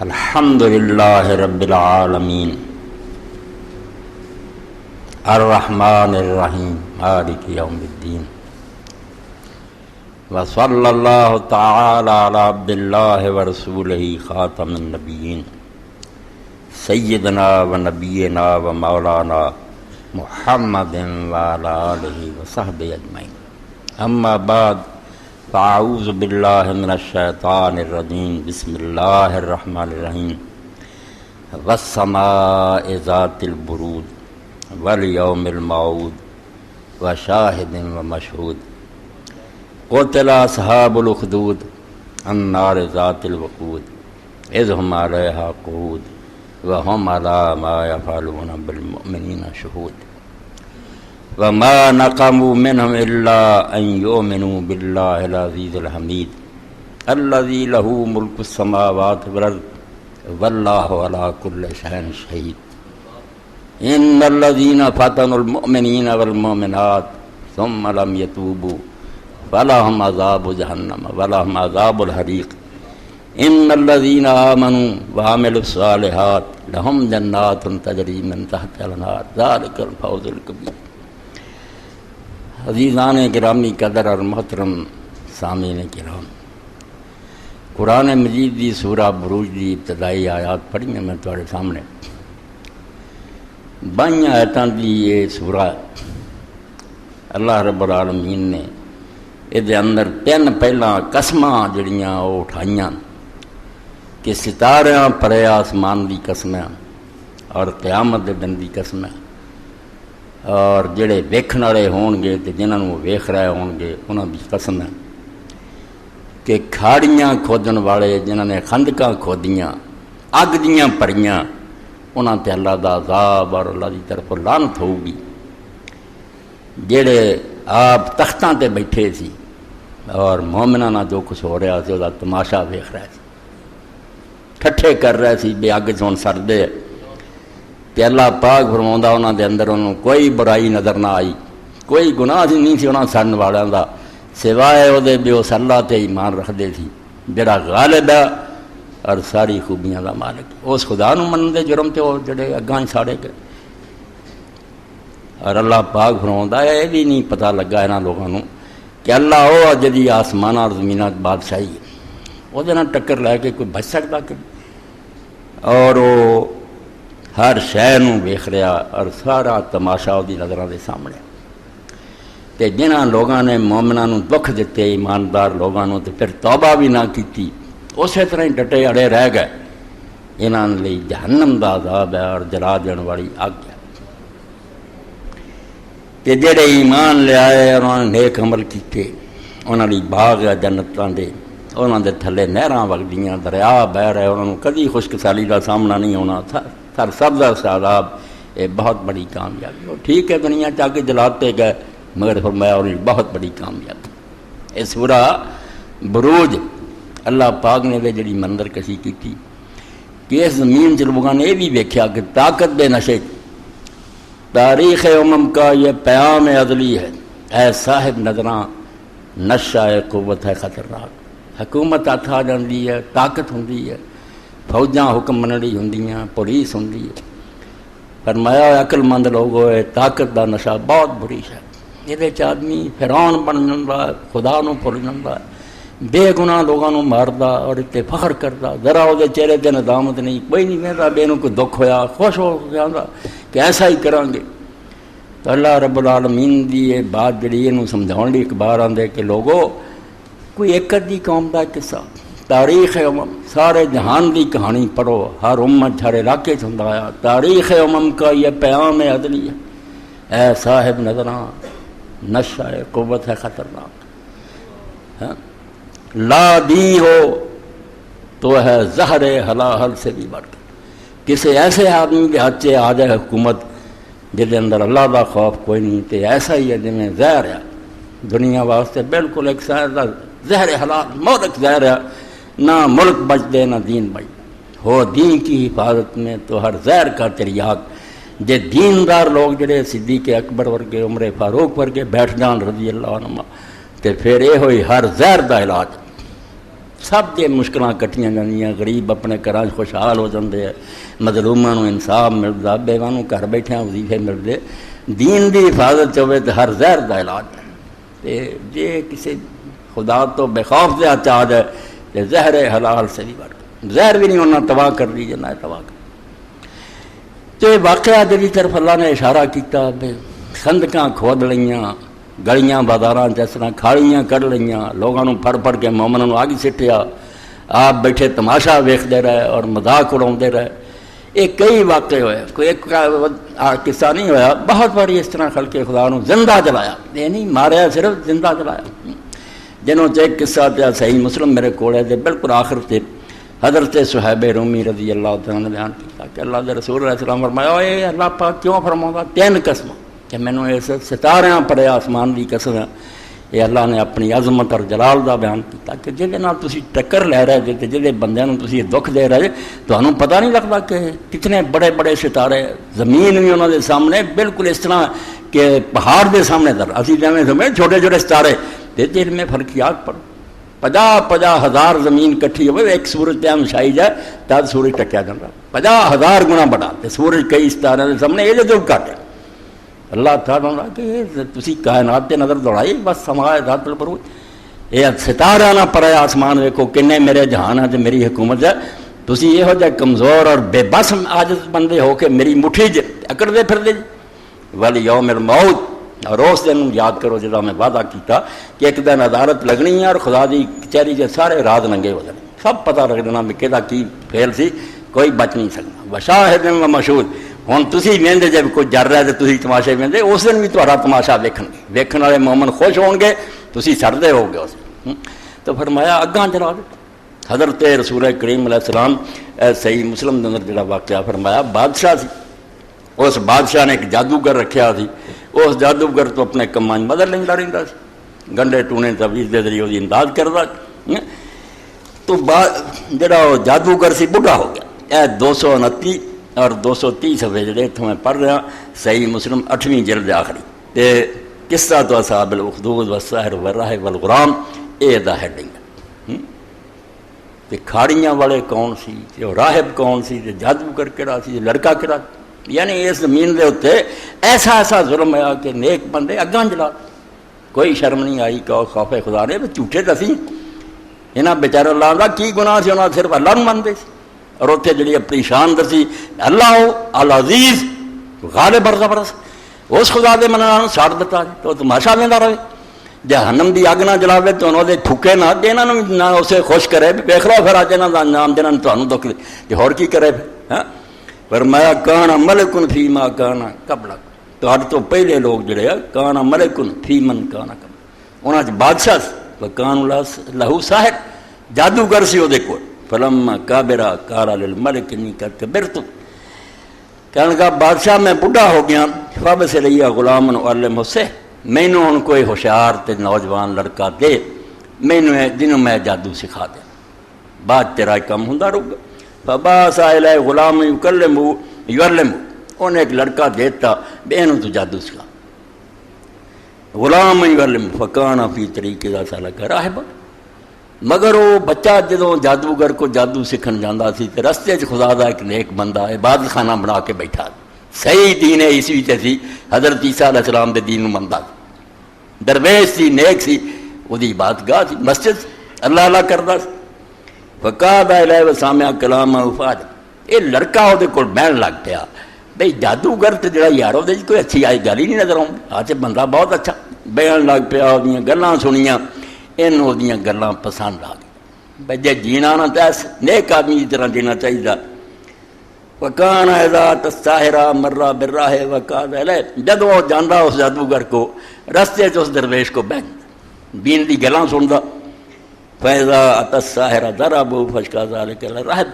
الحمد للہ رب العالمین الرحمن الرحیم مالک یوم الدین وصلی اللہ تعالی علی عبد اللہ ورسولہ خاتم النبیین سیدنا و نبینا و مولانا محمد وعلی آلہ وصحبہ اجمعین اما بعد فاعوذ باللہ من الشیطان الرجیم بسم اللہ الرحمن الرحیم والسماء ذات البروج والیوم الموعود وشاہد ومشہود قتل اصحاب الاخدود النار ذات الوقود اذ هم علیہا قعود وهم علی ما یفعلون بالمؤمنین شہود وما نقموا منهم الا ان يؤمنوا بالله العزيز الحميد الذي له ملك السماوات والارض والله على كل شيء شهيد ان الذين فتنوا المؤمنين والمؤمنات ثم لم يتوبوا فلهم عذاب جهنم ولهم عذاب الحريق ان الذين آمنوا وعملوا الصالحات لهم جنات تجري من تحتها الانهار ذلك الفوز الكبير۔ عزیزان گرامی قدر اور محترم سامعین کرام، قرآن مجید دی سورہ بروج دی ابتدائی آیات پڑھی میں تمہارے سامنے 22 آیتاں دی یہ سورہ اللہ رب العالمین نے یہ اندر 3 پہلا قسماں جڑیاں وہ اٹھائیاں کہ ستاریاں پرے آسمان دی قسمیں اور قیامت دے دن دی قسمیں اور جڑے ویکھن والے ہون گے تے جنہاں نوں ویکھ رہے ہون گے انہاں دی قسم ہے کہ کھاڑیاں کھودن والے جنہاں نے خندقاں کھودیاں اگ دیاں پریاں انہاں تے اللہ دا عذاب اور اللہ دی طرف لعنت ہوگی۔ جڑے آپ تختاں تے بیٹھے سی اور مومناں نال جو کچھ ہو رہا سی او دا تماشا ویکھ رہے سی، ٹھٹھے کر رہے سی بے اگ چوں سردے کہ اللہ پاک فرماؤندا انہاں دے اندر انہوں کوئی برائی نظر نہ آئی، کوئی گناہ نہیں سی انہاں سڑن والیاں دا سوائے او دے بیو اللہ تے ایمان رکھدے سی جڑا غالب ہے اور ساری خوبیاں دا مالک، اس خدا نوں منن دے جرم تے او جڑے اگاں ساڑے گئے۔ اور اللہ پاک فرماؤندا اے بھی نہیں پتہ لگا انہاں لوگاں نوں کہ اللہ او جدی آسماناں اور زمیناں دی بادشاہی ہے، او دے نال ٹکر لے کے کوئی بچ سکدا کہ؟ اور او ہر شے نوں ویکھ رہا اور سارا تماشا دی نظراں دے سامنے تے جنہاں لوگاں نے مومناں نوں دکھ دتے ایماندار لوگاں نوں تے پھر توبہ بھی نہ کیتی اسی طرح ہی ڈٹے اڑے رہ گئے، انہاں لئی جہنم دا عذاب ہے اور جلا دین والی اگ ہے۔ تے جڑے ایمان لے آئے اور انہاں نے نیک عمل کیتے انہاں لئی باغ ہے جنتاں دے، انہاں دے تھلے نہراں وگدیاں دریا بہہ رہے، انہاں نوں کدی خشک سالی دا سامنا نہیں ہونا تھا، سر سبزہ ساداب، یہ بہت بڑی کامیابی ہو۔ ٹھیک ہے دنیا چاہ کے جلاتے گئے مگر فرمایا اور بہت بڑی کامیابی۔ یہ سورہ بروج اللہ پاک نے جڑی منظر کشی کی تھی کہ اس زمین سے لوگوں نے یہ بھی دیکھا کہ طاقت بے نشے تاریخ امم کا یہ پیام عدلی ہے، اے صاحب نظراں نشہ قوت ہے خطرناک، حکومت ہاتھ آ جاندی ہے، طاقت ہوندی ہے، فوجاں حکم منڑی ہوندیاں، پولیس ہوندی ہے، فرمایا عقل مند لوگ ہوئے طاقت دا نشہ بہت بری ہے، یہ آدمی فرعون بن جاندا ہے، خدا نوں بھول جاندا ہے، بے گناہ لوگاں نوں ماردا اور تے فخر کردا، ذرا او دے چہرے تے ندامت نہیں، کوئی نہیں ویندا بے نوں کوئی دکھ ہویا خوش ہو جاندا کہ ایسا ہی کراں گے۔ تو اللہ رب العالمین دی یہ بات جڑی اینوں سمجھاؤن لئی اخبار آندے کہ لوگو کوئی ایک ادی قوم دا قصہ تاریخ امم سارے جہان دی کہانی پڑھو، ہر امت ہر علاقے سے ہوندا آیا، تاریخ امم کا یہ پیام عدلی ہے، اے صاحب نظراں نشہ قوت ہے خطرناک، لا دی ہو تو ہے زہر حلاحل سے بھی بڑھ کر، کسی ایسے آدمی کے ہاتھ سے آ جائے حکومت جس اندر اللہ دا خوف کوئی نہیں، تو ایسا ہی ہے جویں زہر ہے، دنیا واسطے بالکل ایک زہر حلال مہلک زہر ہے، نہ ملک بچ دے نہ دین بچ دے، ہو دین کی حفاظت میں تو ہر زہر کا تریاق، جے دیندار لوگ جڑے صدیق اکبر ورگے عمر فاروق ورگے بیٹھ جان رضی اللہ عنہ تے پھر یہ ہوئی ہر زہر دا علاج، سب دے مشکلاں کٹیاں جاندیاں، غریب اپنے گھراں خوشحال ہو جاندے ہے، مظلوماں نوں انصاف ملدا، بیواں نوں گھر بیٹھیاں وظیفے ملدے، دین دی حفاظت ہوے تے ہر زہر دا علاج ہے۔ تے جے کسی خدا تو بے خوف دے چاہ جائے تے زہر حلال سے بھی بڑھ زہر بھی نہیں ہونا تباہ کر دی جانا ہے تباہ کر۔ تے واقعہ جی طرف اللہ نے اشارہ کیتا، خندقاں کھود لئیاں، گلیاں بازاراں جس طرح کھاڑیاں کر لئیاں، لوگاں نوں پھڑ پھڑ کے مومناں نوں آگ سٹیا، آپ بیٹھے تماشا ویکھدے رہے اور مذاق اڑاؤندے رہے۔ یہ کئی واقعے ہوئے، کوئی ایک قصہ نہیں ہویا، بہت باری اس طرح خلق خدا نوں زندہ جلایا، یہ نہیں ماریا، صرف زندہ جلایا۔ جنہوں سے ایک قصہ پیا صحیح مسلم میرے کول ہے، بالکل آخر تے حضرت صہیب رومی رضی اللہ تعالیٰ نے بیان کیا کہ اللہ کے رسول علیہ السلام فرمایا، اے اللہ پاک کیوں فرماؤں گا 3 قسمیں کہ مینوں اس ستاریاں پڑے آسمان دی قسم ہے۔ یہ اللہ نے اپنی عظمت اور جلال دا بیان کیا کہ جہدے نال تسی ٹکر لے رہے جے، جہدے بندیاں نوں تسی دکھ دے رہے جے، تانوں پتہ نہیں لگتا کہ کتنے بڑے بڑے ستارے، زمین بھی انہوں دے سامنے بالکل اس طرح کہ پہاڑ دے سامنے در اسی جیویں سمجھ چھوٹے چھوٹے ستارے تے دل میں فرقیات پڑ 50 ہزار زمین کٹھی ہوئے، ایک سورج پہ مشائی جائے تب سورج ٹکیا جاتا 50,000 گنا بڑا، تے سورج کئی ستارے دے سامنے یہ جو گھٹ ہے۔ اللہ تعالیٰ نے کہ تسی کائنات تے نظر دوڑائی بس سمائے ذات البروج، یہ ستارہ نہ پڑے آسمان ویکھو کنے میرے جہان ہے تے میری حکومت ہے، تسی یہ ہو جائے کمزور اور بے بس عاجز بندے ہو کے میری مٹھی اکڑ دے پھر دے والی یوم الموت، اور اس دن یاد کرو جدا میں وعدہ کیتا کہ ایک دن عدالت لگنی ہے اور خدا دی کچہری کے سارے راز ننگے ہو جانے، سب پتہ لگ جانا کہ کہدا کی فیل سی، کوئی بچ نہیں سکتا۔ وشاہد و مشہود، ہن تسی ویندے جب کوئی جر رہا ہے تے تسی تماشے ویندے، اس دن بھی تہاڈا تماشا ویکھن گے، ویکھن والے مومن خوش ہون گے، تسی سڑدے ہو گے اس تو فرمایا اگاں جلا دے۔ حضرت رسول کریم علیہ السلام صحیح مسلم دے اندر جڑا واقعہ فرمایا، بادشاہ سی، اس بادشاہ نے ایک جادوگر رکھیا سی، اس جادوگر تو اپنے کماں مدد لینا رہتا سی، گنڈے ٹونے تویز دے ذریعے وہ امداد کرتا، تو جڑا جادوگر سی بڑھا ہو گیا۔ اے 229 اور 230 صفحے جڑے اتوں میں پڑھ رہا، صحیح مسلم 8ویں جلد آخری تے قصہ تو اصحاب الاخدود والسحر والراہب والغلام، اے دا ہیڈنگ تے کھاڑیاں والے کون سی، تے راہب کون سی، تے جادوگر کہڑا سی، لڑکا کہڑا، یعنی اس زمین دے اتنے ایسا ظلم ہے کہ نیک بندے اگاں جلا، کوئی شرم نہیں آئی کہ خوف خدا نے جھوٹے دسی یہاں بیچارے اللہ کا کی گناہ سی، انہوں صرف اللہ نوں منتے سی، اور اتنے جڑی اپنی شان دسی اللہ ہو العزیز غالب اور زبردست، اس خدا دے منع ساڑ دیتا تو تماشا ویندا رہے، جہنم دی اگ نہ جلاوے تو انہوں دے پھوکے نہ دے، انہوں نہ اسے خوش کرے، ویکھ لو پھر اج انہاں دا نام جنہاں تانوں دکھ دے کہ ہور کی کرے پھر۔ فرمایا کانا ملکن فی ما کانا قبلک، تو ہر تو پہلے لوگ جڑے کانا ملکن فی من کانا قبلک، انہاں بادشاہ وکان لہو ساحر، جادوگر سی دے کول، فلما کابرا کارا للملک انی قد کبرت، کہنے کا بادشاہ میں بڑھا ہو گیا، فبصلیہ غلام علمہ السحر، مینوں ہن کوئی ہوشیار تے نوجوان لڑکا دے، مینوں جنوں میں جادو سکھا دے، بعد تیرا کم ہوندا رہے گا۔ فبعث الیہ غلام یعلمہ، انہیں ایک لڑکا دیتا بے انہوں تو جادو سکھا، غلام یعلمہ فکان فی طریق ذا سلک راہبا، مگر وہ بچہ جدوں جادوگر کو جادو سکھن جاندا سی تے رستے چ خدا دا ایک نیک بندہ عبادت خانہ بنا کے بیٹھا، صحیح دین عیسوی تے سی، حضرت عیسیٰ علیہ السلام دے دین نوں مندا سی، درویش سی، نیک سی، وہ دی عبادت گاہ سی، مسجد اللہ اللہ کردا سی۔ فقاد الیہ وسامع کلام افاد، یہ لڑکا وہ کول بہن لگ پیا، بھئی جادوگر تے جڑا یار وہ کوئی اچھی آئی گل ہی نہیں نظر آؤں، آج بندہ بہت اچھا، بہن لگ پیا، وہ گلاں سنیاں، ان وہ گلاں پسند آ گئی، بھئی جے جینا نہ تیس نیک آدمی کی طرح جینا چاہیے۔ وکان اذا تساہرا مرہ براہ وقاد الیہ، جدوں وہ جاندا اس جادوگر کو رستے چ اس درویش کو بہن دین دی گلاں سندا، فیضا اتساہرا ضربوا فشکا ذلک الراہب،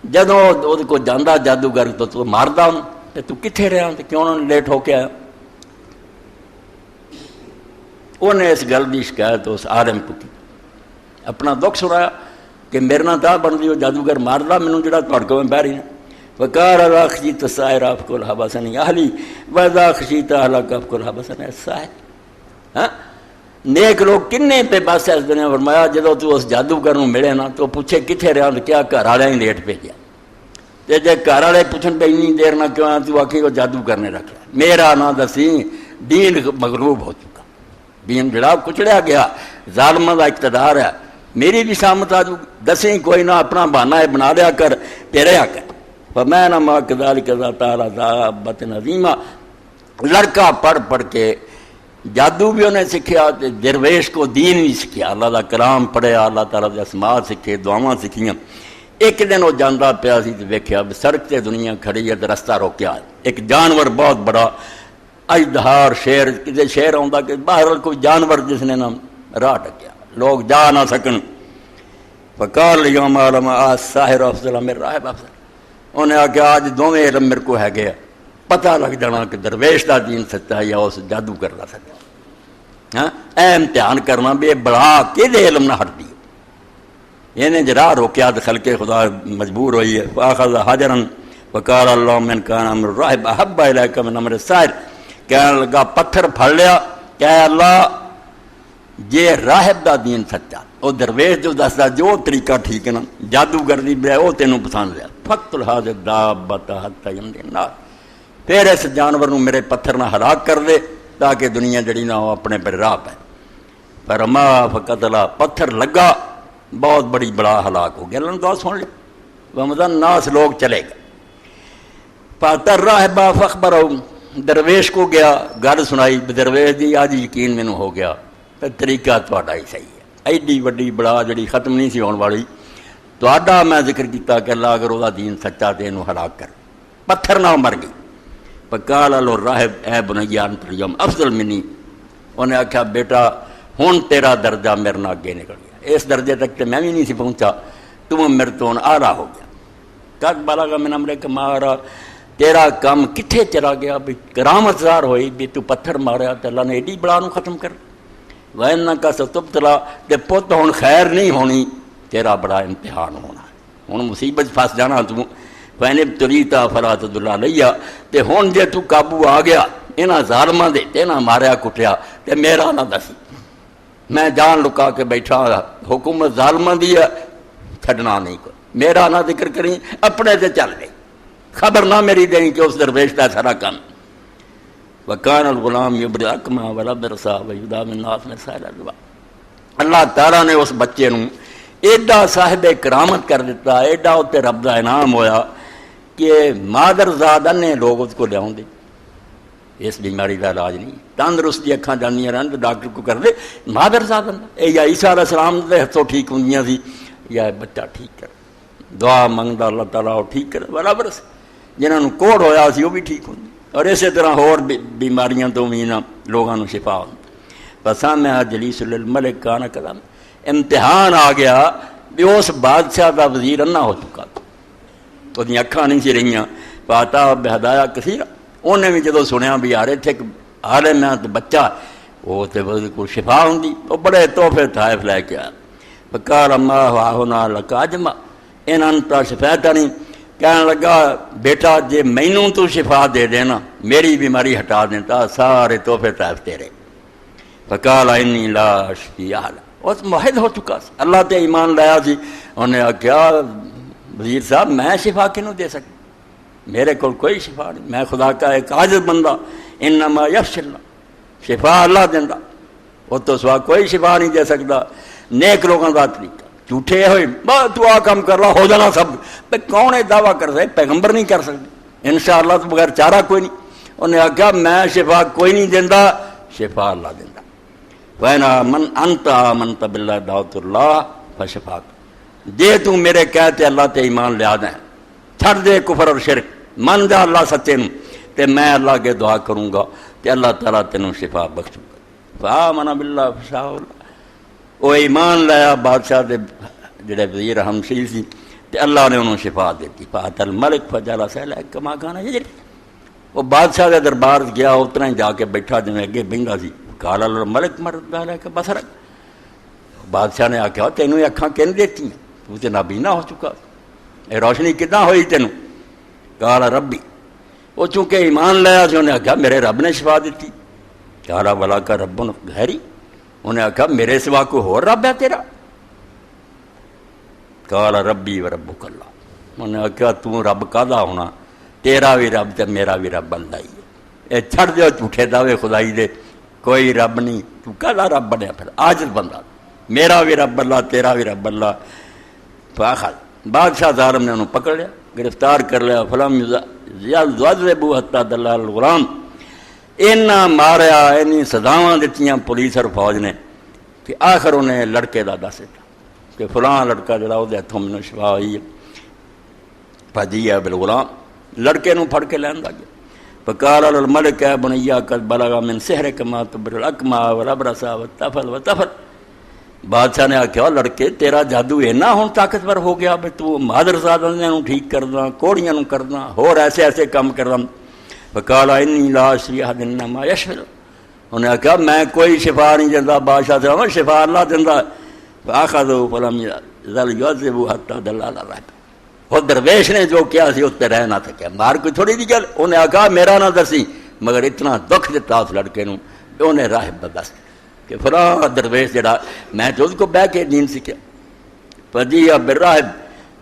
جدوں وہ کو جاندا جادوگر تو ماردا ہوں تے تو کتھے رہا تے کیوں نہ لیٹ ہو کے آیا، انہیں اس گل کی شکایت اس عالم کو کی، اپنا دکھ سنایا کہ میرے نال تا بنتی وہ جادوگر ماردا مینوں جڑا تہاڈے کول بہ رہی وقال اذا خشیت الساحر فقل حبسني اہلی واذا خشیت اہلک فقل حبسني الساحر، نیک لوگ کنے پہ بس اس دنیا فرمایا جدو تو اس جادوگر نوں ملے نا تو پوچھے کتنے رہا تو کیا گھر والے ہی لیٹ پہ گیا تے جے گھر والے پوچھن پہ اتنی دیر نہ کیوں تو آخی وہ جادو کرنے رکھ لیا میرا نہ دسی دین مغلوب ہو چکا دین جڑا کچڑیا گیا ظالموں کا اقتدار ہے میری بھی سامت آ دسیں کوئی نہ اپنا بہانہ ہے بنا لیا کر رہا کر میں نہ ماں کذالک تعالیٰ دابۃ عظیمہ لڑکا پڑھ پڑھ کے جادو بھی انہیں سیکھا درویش کو دین بھی سیکھا اللہ کا کلام پڑھیا اللہ تعالیٰ کے اسماء سیکھے دعاواں سیکھیاں ایک دن وہ جانا پیا سی تو ویکھیا سڑک تے دنیا کھڑی ہے تو رستہ روکیا ایک جانور بہت بڑا اجدہار شیر کسی شیر آتا کہ باہر کوئی جانور جس نے نام راہ ڈکیا لوگ جا نہ سکن فقال یوم عالم ساحر افضل من راہب افضل انہیں آخیا آج دونوں علم میرے کو ہے گیا پتہ لگ جانا کہ درویش کا دین سچا ہے یا اس جادو کرنا سچا ہاں اے امتحان کرنا بھی بڑا کہ علم نہ ہٹ دی انہیں جرا روکیا تو خلق خدا مجبور ہوئی ہے فاخذ حجرا وقال اللهم ان كان امر الراهب احب اليك من امر السائر کہنے لگا پتھر پھڑ لیا کہ اللہ جے راہب دا دین سچا وہ درویش جو دستا جو طریقہ ٹھیک ہے نا جادوگر دی بجائے وہ تینوں پسند لیا فقتل هذه الدابة حتى يمضي الناس پھر اس جانور نو میرے پتھر نہ ہلاک کر دے تاکہ دنیا جڑی نہ ہو اپنے پر راہ پہ فرما فقتلا پتھر لگا بہت بڑی بڑا ہلاک ہو گیا اللہ نے دعا سن لی ومضى الناس لوگ چلے گئے فاتر راہب فاخبرہم درویش کو گیا گل سنائی درویش دی آج یقین مینوں ہو گیا تو طریقہ تہاڈا ہی صحیح ہے ایڈی وڈی بڑا جڑی ختم نہیں سی ہون والی تہاڈا میں ذکر کیتا کہ اللہ اگر وہ دین سچا تے اینوں ہلاک کر پتھر نہ مر گئی فقال له الراہب اے بنی انت اليوم افضل منی انہیں آخیا بیٹا ہن تیرا درجہ میرے نال اگے نکل گیا اس درجے تک تو میں بھی نہیں سی پہنچا تم میرے تو اعلیٰ ہو گیا قد بلغ من امرک ما ارى تیرا کام کتھے چلا گیا بھی کرامت ظاہر ہوئی بھی تو پتھر ماریا تو اللہ نے ایڈی بڑا نو ختم کر وَإِنَّكَ سَتُبْتَلَىٰ تے پت ہن خیر نہیں ہونی تیرا بڑا امتحان ہونا ہن مصیبت پھنس جانا تو فَإِنِ ابْتُلِيتَ فَلَا تَدُلَّ عَلَيَّ تے ہن جے تو قابو آ گیا انہاں ظالماں دے تے نہ ماریا کٹیا تے میرا نہ دسی میں جان لکا کے بیٹھا حکومت ظالماں دی ہے چھڈنا نہیں کوئی میرا نہ ذکر کریں اپنے سے چل گئی خبر نہ میری دیں کہ اس درویش کا سارا کام وکان الغلام یبرئ الاکمہ والابرص ویداوی الناس من سائر الادواء اللہ تعالیٰ نے اس بچے نوں ایڈا صاحب کرامت کر دیتا ایڈا اتنے رب کا انعام ہویا کہ مادرزاد نے لوگ اس کو لیا دے اس بیماری کا علاج نہیں تندرست دی اکھاں جانیاں رہن تو ڈاکٹر کو کر دے مادرزاد یا عیسیٰ علیہ السلام دے ہتھوں ٹھیک ہوندیاں سی یا بچہ ٹھیک کر دعا منگتا اللہ تعالیٰ وہ ٹھیک کرے برابر سے جنہوں کوڑ ہویا سی وہ بھی ٹھیک ہوندی اور اسی طرح اور بیماریاں تو بھی نہ لوگوں کو شفا ہوندی بس میں جلیس الملک کانا کلام امتحان آ گیا بھی اس بادشاہ کا وزیر انا ہو چکا تھا وہ اکھاں نہیں سی رہیاں پاتا بہدایا کثیر انہیں بھی جدو سنیا بھی یار اتنے عالم ہے تو بچہ وہ تو کوئی شفا ہوندی وہ بڑے تحفے تحائف لے کے آیا فقال اما ہونا لکا اجما ان انتا شفیتا نہیں کہنے لگا بیٹا جے مینوں تو شفا دے دینا میری بیماری ہٹا دیتا سارے تحفے تحائف تیرے فقال انی لا اشفی احد اس معاہد ہو چکا سی اللہ تے ایمان لایا سی انہیں کیا وزیر صاحب میں شفا کینوں دے سکتا میرے کو کوئی شفا نہیں میں خدا کا ایک عاجز بندہ انما یخشی اللہ شفا اللہ دیندا وہ تو سوا کوئی شفا نہیں دے سکتا نیک لوگوں کا طریقہ جھوٹے ہوئے بس تو آ کام کر رہا ہو جانا سب کون ہے دعویٰ کر سکے پیغمبر نہیں کر سکتے انشاءاللہ تو بغیر چارہ کوئی نہیں انہیں آخیا میں شفا کوئی نہیں دینا شفا اللہ دینا وَإِنَا مَنْ أَنْتَ آمَنْتَ بِاللَّهِ دَعْوَتُ اللَّهِ فَشَفَاكَ جے تو میرے کہتے اللہ تے ایمان لیا دیں چھڑ دے کفر اور شرک من جا اللہ سچے نوں تے میں اللہ کے دعا کروں گا تے اللہ تعالیٰ تینوں شفا بخشوں گا فآمن باللہ فشاء اللہ وہ ایمان لایا بادشاہ دے جڑے وزیر ہمشیر سی تے اللہ نے انہوں شفا دیتی فات الملک فجلس الیہ کما کان یجری وہ بادشاہ دے دربار گیا اتنا ہی جا کے بیٹھا جویں اگے بہندا سی قال الملک مرد علیہ بصرک بادشاہ نے آخیا تینوں یہ اکھاں کن دیتی ہیں تو تے نابینا ہو چکا اے روشنی کداں ہوئی تینوں قال ربی وہ چونکہ ایمان لایا سی انہیں آخیا میرے رب نے شفا دیتی قال ولا کا رب غیری انہیں آخیا میرے سوا کوئی ہور رب ہے تیرا؟ قال ربی و ربک اللہ. انہیں آخیا تو رب کہدا ہونا، تیرا بھی رب تے میرا بھی رب اللہ ہی ہے. اے چھڑ دیو جھوٹے دعوے خدائی دے، کوئی رب نہیں، تو کہدا رب بنیا پھر عاجز بندہ. میرا بھی رب اللہ تیرا بھی رب اللہ. فاخذ بادشاہ ظالم نے انہوں پکڑ لیا، گرفتار کر لیا. فلم یذبوا حتی دلال الغلام، اینا ماریا اینی سزاواں دتیاں پولیس اور فوج نے کہ آخر انہیں لڑکے دا دس دتا کہ فلاں لڑکا جڑا وہ ہاتھوں مینوں شفا ہوئی ہے. فجیع بالغلام، لڑکے نوں پھڑ کے لیندا گیا. فقال الملک اے بنیا قد بلغ من سحرک ما تبر الاکمہ والابرص والطفل والطفل. بادشاہ نے آخیا لڑکے تیرا جادو اینا ہوں طاقتور ہو گیا بھی تو مادر زادہ نوں ٹھیک کرنا، کوڑیاں نوں کرنا، اور ایسے ایسے کام کرنا. فقال انی لا اشفی احد انما یشفی. انہیں آخیا میں کوئی شفا نہیں دیندا، بادشاہ سے شفا اللہ دیندا. فاخذوا فلم یعذبوا حتی دلال الرحب. وہ درویش نے جو کیا سی اس پہ رہ نہ سکیا، مار کوئی تھوڑی دی گل. انہیں آخیا میرا نہ دسی، مگر اتنا دکھ دیتا اس لڑکے نوں انہیں راہب دا دس کہ فلاں درویش جڑا میں تو اس کو بہ کے دین سیکھیا. فجیع بالراہب،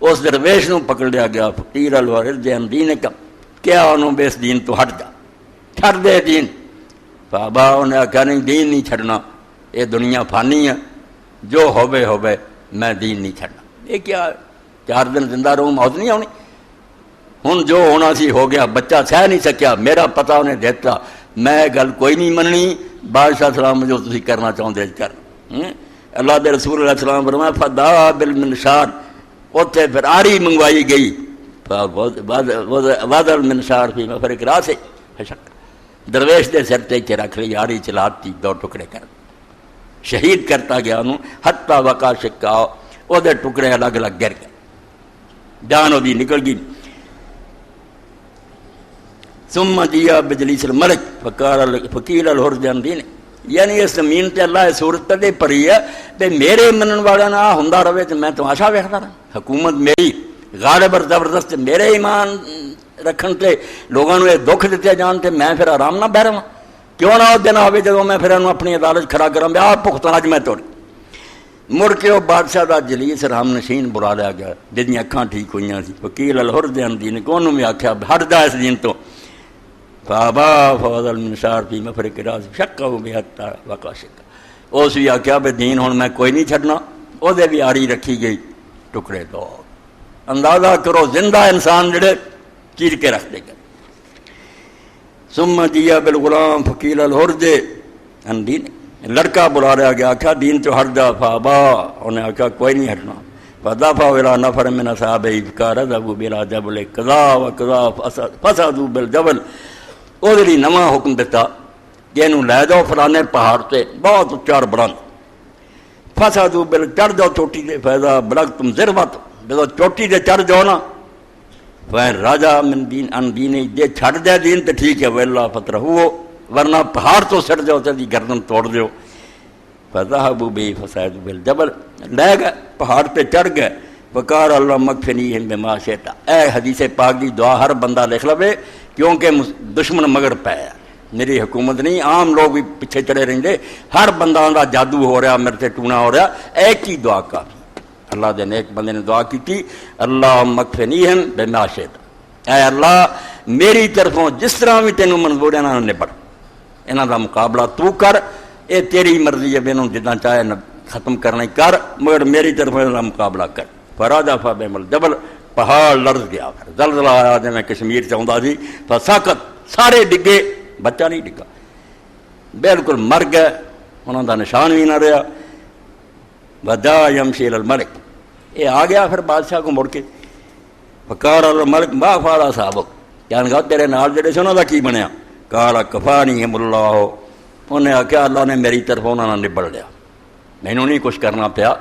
اس درویش نوں پکڑ لیا گیا. فقیر الورد عن دینک، کیا انہوں بے اس دین تو ہٹ جا، چھڑ دے دین. فابا، انہیں آخیا نہیں دین نہیں چھڑنا، یہ دنیا فانی ہے، جو ہوبے میں دین نہیں چھڑنا. یہ کیا 4 دن زندہ رہوں موت نہیں آنی. ہن جو ہونا سی ہو گیا، بچہ سہ نہیں سکیا، میرا پتہ انہیں دیتا، میں گل کوئی نہیں مننی. بادشاہ سلام جو تسی کرنا چاہتے کر. اللہ دے رسول علیہ السلام فرمایا فدا بالمنشار، اتنے پھر آری منگوائی گئی. وضع المنشار فی مفرق راسہ فشق، درویش دے سر تے کے رکھ لی، آری چلاتی 2 ٹکڑے کر شہید کرتا گیا انہوں حتی وقع شکا، وہ دے ٹکڑے الگ الگ گر گئے، جان وہ دی نکل گئی. ثم جیع بجلیس الملک فقیل الحرج عن دین. یعنی اس زمین تے اللہ صورت تے پری ہے تے میرے منن والا نہ ہوندا رہے تے میں تماشا ویکھدا رہاں. حکومت میری غالب اور زبردست، میرے ایمان رکھن تے لوگوں نے دکھ دیتے جان تے میں پھر آرام نہ بہ رہا. کیوں نہ اس دن آوے جدوں میں پھر انہوں اپنی عدالت کھڑا کراں بھی آپ پختہ اج میں توڑ. مڑ کے وہ بادشاہ دا جلیس رحم نشین بلا لیا گیا جن اکھاں ٹھیک ہوئیاں سی. وکیل الحرد عن دین کو انہوں بھی آخیا ہٹ جا اس دین تو. فابا فوض المنشار فی مفرق راس شکا بھی حتی وقع شکا. اس بھی آخیا بھی دین ہوں میں کوئی نہیں چھڑنا. وہ دے بھی آری رکھی گئی، ٹکڑے 2. اندازہ کرو زندہ انسان جڑے چیر کے رکھ دے گا. ثم جیع بالغلام فقیل الحرج عن دین، لڑکا بلا رہا گیا، آخیا دین تو ہٹ جا. فابا، انہیں آخیا کوئی نہیں ہٹنا. فدفع الى نفر من اصحابہ فقال اذهبوا بلا جبل کذا وکذا فصعدوا بالجبل. وہ لیے نواں حکم دیتا کہ انہوں لے جاؤ فلانے پہاڑ سے بہت اچا اور بلند. فصعدوا بال، چڑھ جاؤ چوٹی سے. فاذا بلغتم ذروۃ، جب چوٹی سے چڑھ جاؤ نا، فین راجا من دین ان دین، جے چھڑ دے دین تو ٹھیک ہے، ویلا فترہو، ورنہ پہاڑ تو سٹ جاؤ تو گردن توڑ دیو. فذهبوا به فصعدوا بالجبل، لے گئے پہاڑ پہ چڑھ گئے. فقال اللهم اكفنيهم بما شئت. اے حدیث پاک دی دعا ہر بندہ لکھ لوے، کیونکہ دشمن مگر پے. میری حکومت نہیں، عام لوگ بھی پیچھے چڑے رہندے، ہر بندہ دا جادو ہو رہا، میرے سے ٹونا ہو رہا. ایک ہی دعا کافی. اللہ دے نیک بندے نے دعا کی تھی اللهم اكفنيهم بما شئت. اے اللہ میری طرفوں جس طرح بھی تینوں منظور ہے نہ نبڑ، انہاں دا مقابلہ تو کر، اے تیری مرضی ہے، انہوں جتنا چاہے ختم کرنا کر، مگر میری طرف انہاں مقابلہ کر. فرادف بهم الجبل، پہاڑ لرز گیا، پھر زلزلہ آیا جی میں کشمیر چاہتا سی. فسقط، سارے ڈگے، بچہ نہیں ڈگا، بالکل مر گئے، انہوں دا نشان بھی نہ رہا. وجاء يمشي الى الملك، یہ آ گیا پھر بادشاہ کو مڑ کے. فقال الملك ما فعل اصحابك، کہنے گا تیرے نال جڑے سے انہوں دا کی بنیا؟ قال كفانيهم الله، انہیں آخیا اللہ نے میری طرف انہوں نے نبڑ لیا، مینوں نہیں کچھ کرنا پیا،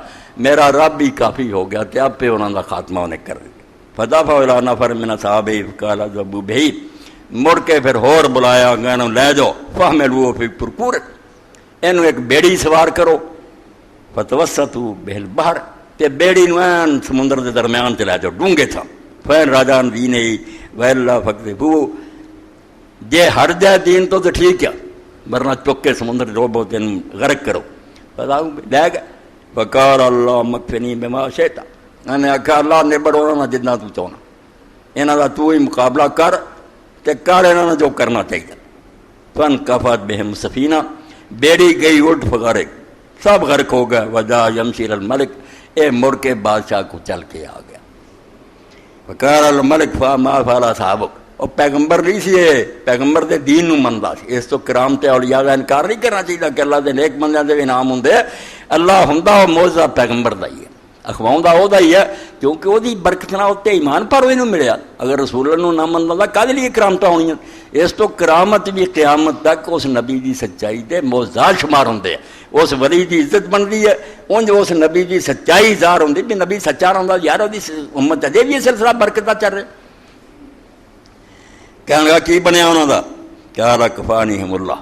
میرا رب ہی کافی ہو گیا تے آپ پہ انہوں کا خاتمہ انہیں کر دیا. فدفع الى نفر من اصحابہ فقال اذهبوا به، مڑ کے پھر ہور بلایا، انہوں لے جاؤ. فحملوه في پرپور، انہوں ایک بیڑی سوار کرو. فتوسطوا به البحر، تے بیڑی نو این سمندر دے درمیان چ لے جاؤ، ڈونگے تھا. فین راجان دین ویلا فقذفوه، جے ہٹ جائے دین تو ٹھیک ہے، ورنہ چک کے سمندر ڈوبو تین غرق کرو. لے گئے وقال اللہ مکفنی بما شئت میں نے آخیا اللہ نبڑونا جتنا تو چاہنا یہاں کا تو ہی مقابلہ کر تے کر یہاں جو کرنا چاہیے فن کفت بہم سفینہ بیڑی گئی اٹھ فغرے سب غرق ہو گئے وجا یمشیر الملک اے مڑ کے بادشاہ کو چل کے آ گیا وقال الملک فما فعل صحابک اور پیغمبر نہیں سی یہ پیغمبر دے دین نو مندا سی اس تو کرامت اولیاء دا انکار نہیں کرنا چاہیے کہ اللہ دے نیک بندیاں دے انعام ہوندے اللہ ہوندا او معجزہ پیغمبر دا ہی ہے اخواؤں او دا ہی ہے کیونکہ وہ دی برکت نہ ہوتے ایمان پر وہ ملیا اگر رسول اللہ نہ مندا کدے لیے کرامت ہونی اس تو کرامت بھی قیامت تک اس نبی دی سچائی دے معجزات شمار ہوندے اس ولی دی عزت بنتی ہے انج اس نبی دی سچائی ظاہر ہوندی بھی نبی سچا رہندا یار دی امت اجے بھی یہ سلسلہ برکت دا چل رہا کہنے لگا کی بنیا انہوں دا کیا کفانیہم اللہ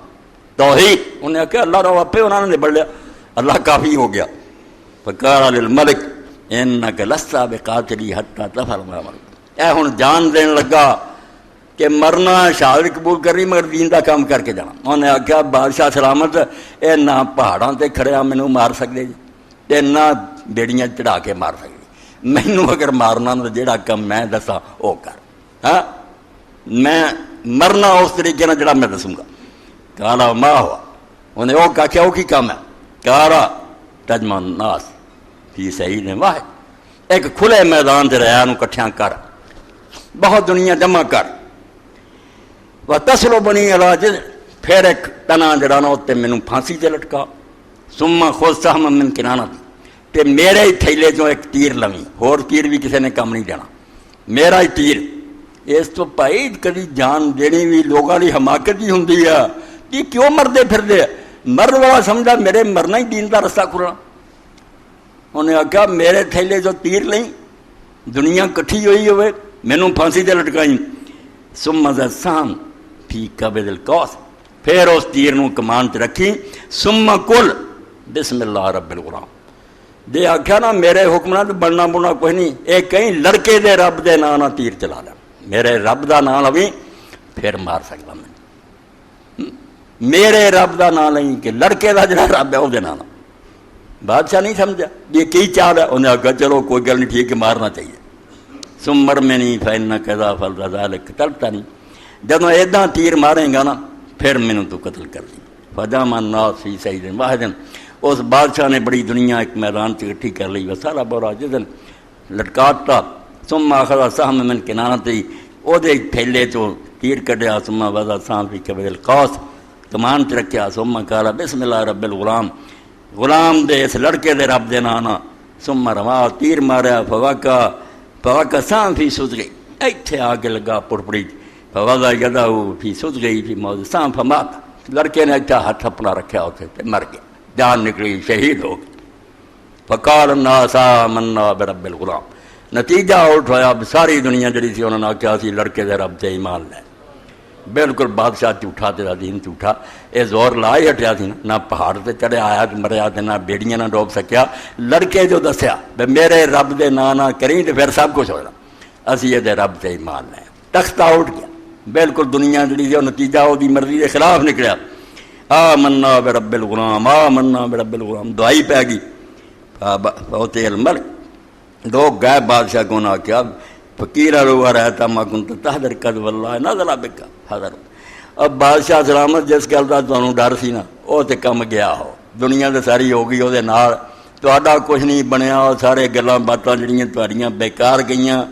توحید انہیں کہا اللہ رو اپے انہوں نے نبڑ لیا اللہ کافی ہو گیا فقال للملک انک لستا بقاتلی حتی تفعل ما امرک اے ہن جان دین لگا کہ مرنا شہادت قبول کرنی مگر دین دا کام کر کے جانا انہیں آخیا بادشاہ سلامت اے نہ پہاڑاں تے کھڑیا مینوں مار سکدے جی تے نہ بیڑیاں چڑھا کے مار سکدے مینوں اگر مارنا تو جہاں کام میں دساں او کر ہاں میں مرنا اس طریقے جڑا میں دسوں گا کالا ما ہوا انہیں وہ کہا کہ وہ کی کام ہے کارا تجمع الناس فی سعید واحد ایک کھلے میدان سے ریا کٹھیاں کر بہت دنیا جمع کر وتصلو بنی علاج پھر ایک تنا جڑا نا تے مینوں پھانسی تے لٹکا ثم خذ سہما من کنانہ تے میرے ہی تھیلے چوں ایک تیر لویں اور تیر بھی کسی نے کم نہیں دینا میرا ہی تیر اس تو بھائی کدی جان دینی بھی لوگوں کی حماقت ہی ہوندی ہے کہ کیوں مردے پھردے مرد والا سمجھا میرے مرنا ہی دین کا رستہ کھلنا انہیں آخیا میرے تھیلے جو تیر لیں دنیا کٹھی ہوئی ہوئے مینوں پھانسی تے لٹکائی ثم زسام فی قبض القوس پھر اس تیر نو کمان تے رکھی ثم قل بسم اللہ رب الغلام دے آخیا نا میرے حکم نہ بننا بننا کوئی نہیں اے کہیں لڑکے دے رب دے نام نہ تیر چلا لے میرے رب دا نام لویں پھر مار سکتا میں میرے رب دا نام لیں کہ لڑکے دا جڑا رب ہے وہ دے نام بادشاہ نہیں سمجھا یہ کی چال ہے انہیں آگا چلو کوئی گل نہیں ٹھیک ہے مارنا چاہیے سمر میں نہیں فینا کذا فل ذالک قتلتا نہیں جدوں ایداں تیر ماریں گا نا پھر مینوں تو قتل کر دی فجام الناس فی سعید واحد اس بادشاہ نے بڑی دنیا ایک میدان سے اکٹھی کر لی وسارا بورا جدن لٹکاتا ثم اخذ سهم من کنانتی او دے تھیلے چوں تیر کڈیا ثم وضع سهم فی قبض القوس کمان تے رکھیا ثم قال بسم اللہ رب الغلام غلام دے اس لڑکے دے رب دے نام ثم رما تیر ماریا فوقع سهم فی صدغی ایتھے آگے لگا پڑپڑی فوضع یدہ فی صدغی فی موضع سهم فمات لڑکے نے ایتھے ہاتھ اپنا رکھیا اوتھے تے مر گیا جان نکلی شہید ہو گئی فقال الناس آمنا برب الغلام نتیجہ اٹھ ہویا ساری دنیا جڑی سی انہوں نے کیا سی لڑکے دے رب تے ایمان لے بالکل بادشاہ جھوٹا تیرا دین جھوٹا یہ زور لا ہی ہٹیا سی نہ پہاڑ تے چڑھے آیا مریا تے نہ بیڑیاں نہ ڈوب سکیا لڑکے جو دسیا بے میرے رب دے نا نہ کریں تے پھر سب کچھ ہونا اسی یہ دے رب تے ایمان لے تختہ اٹھ گیا بالکل دنیا جڑی سی نتیجہ وہ دی مرضی دے خلاف نکلیا آمنا برب الغلام آمنا برب الغلام دعائی پہ گئی فوتے الملک لوگ گئے بادشاہ کو نہ کیا فقیرہ روا رہتا ما کنت تحضر قد واللہ نازلہ بکا حضر اب بادشاہ سلامت جس گل دا تانوں ڈر سی نا وہ تے کم گیا ہو دنیا تے ساری ہو گئی وہ نال تہاڈا کچھ نہیں بنیا سارے گلاں باتاں جڑیاں تہاڈیاں بیکار گئیاں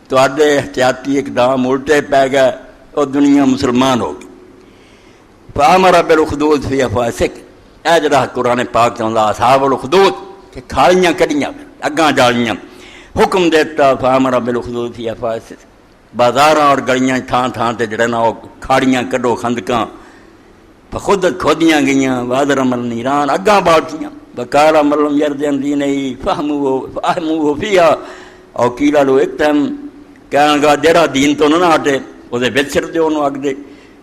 تہاڈے احتیاطی اقدام الٹے پی گئے اور دنیا مسلمان ہو گئی فامر بالخدود فی افواسک اے جڑا قرآن پاک چاہندا اصحاب الخدود کہ کھالیاں کڈیاں اگاں جالیاں حکم دیتا فامر بالخدود فی افواسک بازاراں اور گلیاں تھان تھان تے جڑے نا وہ کھاڑیاں کڈو خندقاں خود کھودیاں گئیاں وادر عمل نیران اگاں باٹیاں وقال عمل یردن دینی فہمو فیہا اور کیلا لو ایک ٹائم کہنے گا جڑا دین تو نہ ہٹے وہ وچ سر دیو انہوں اگ دے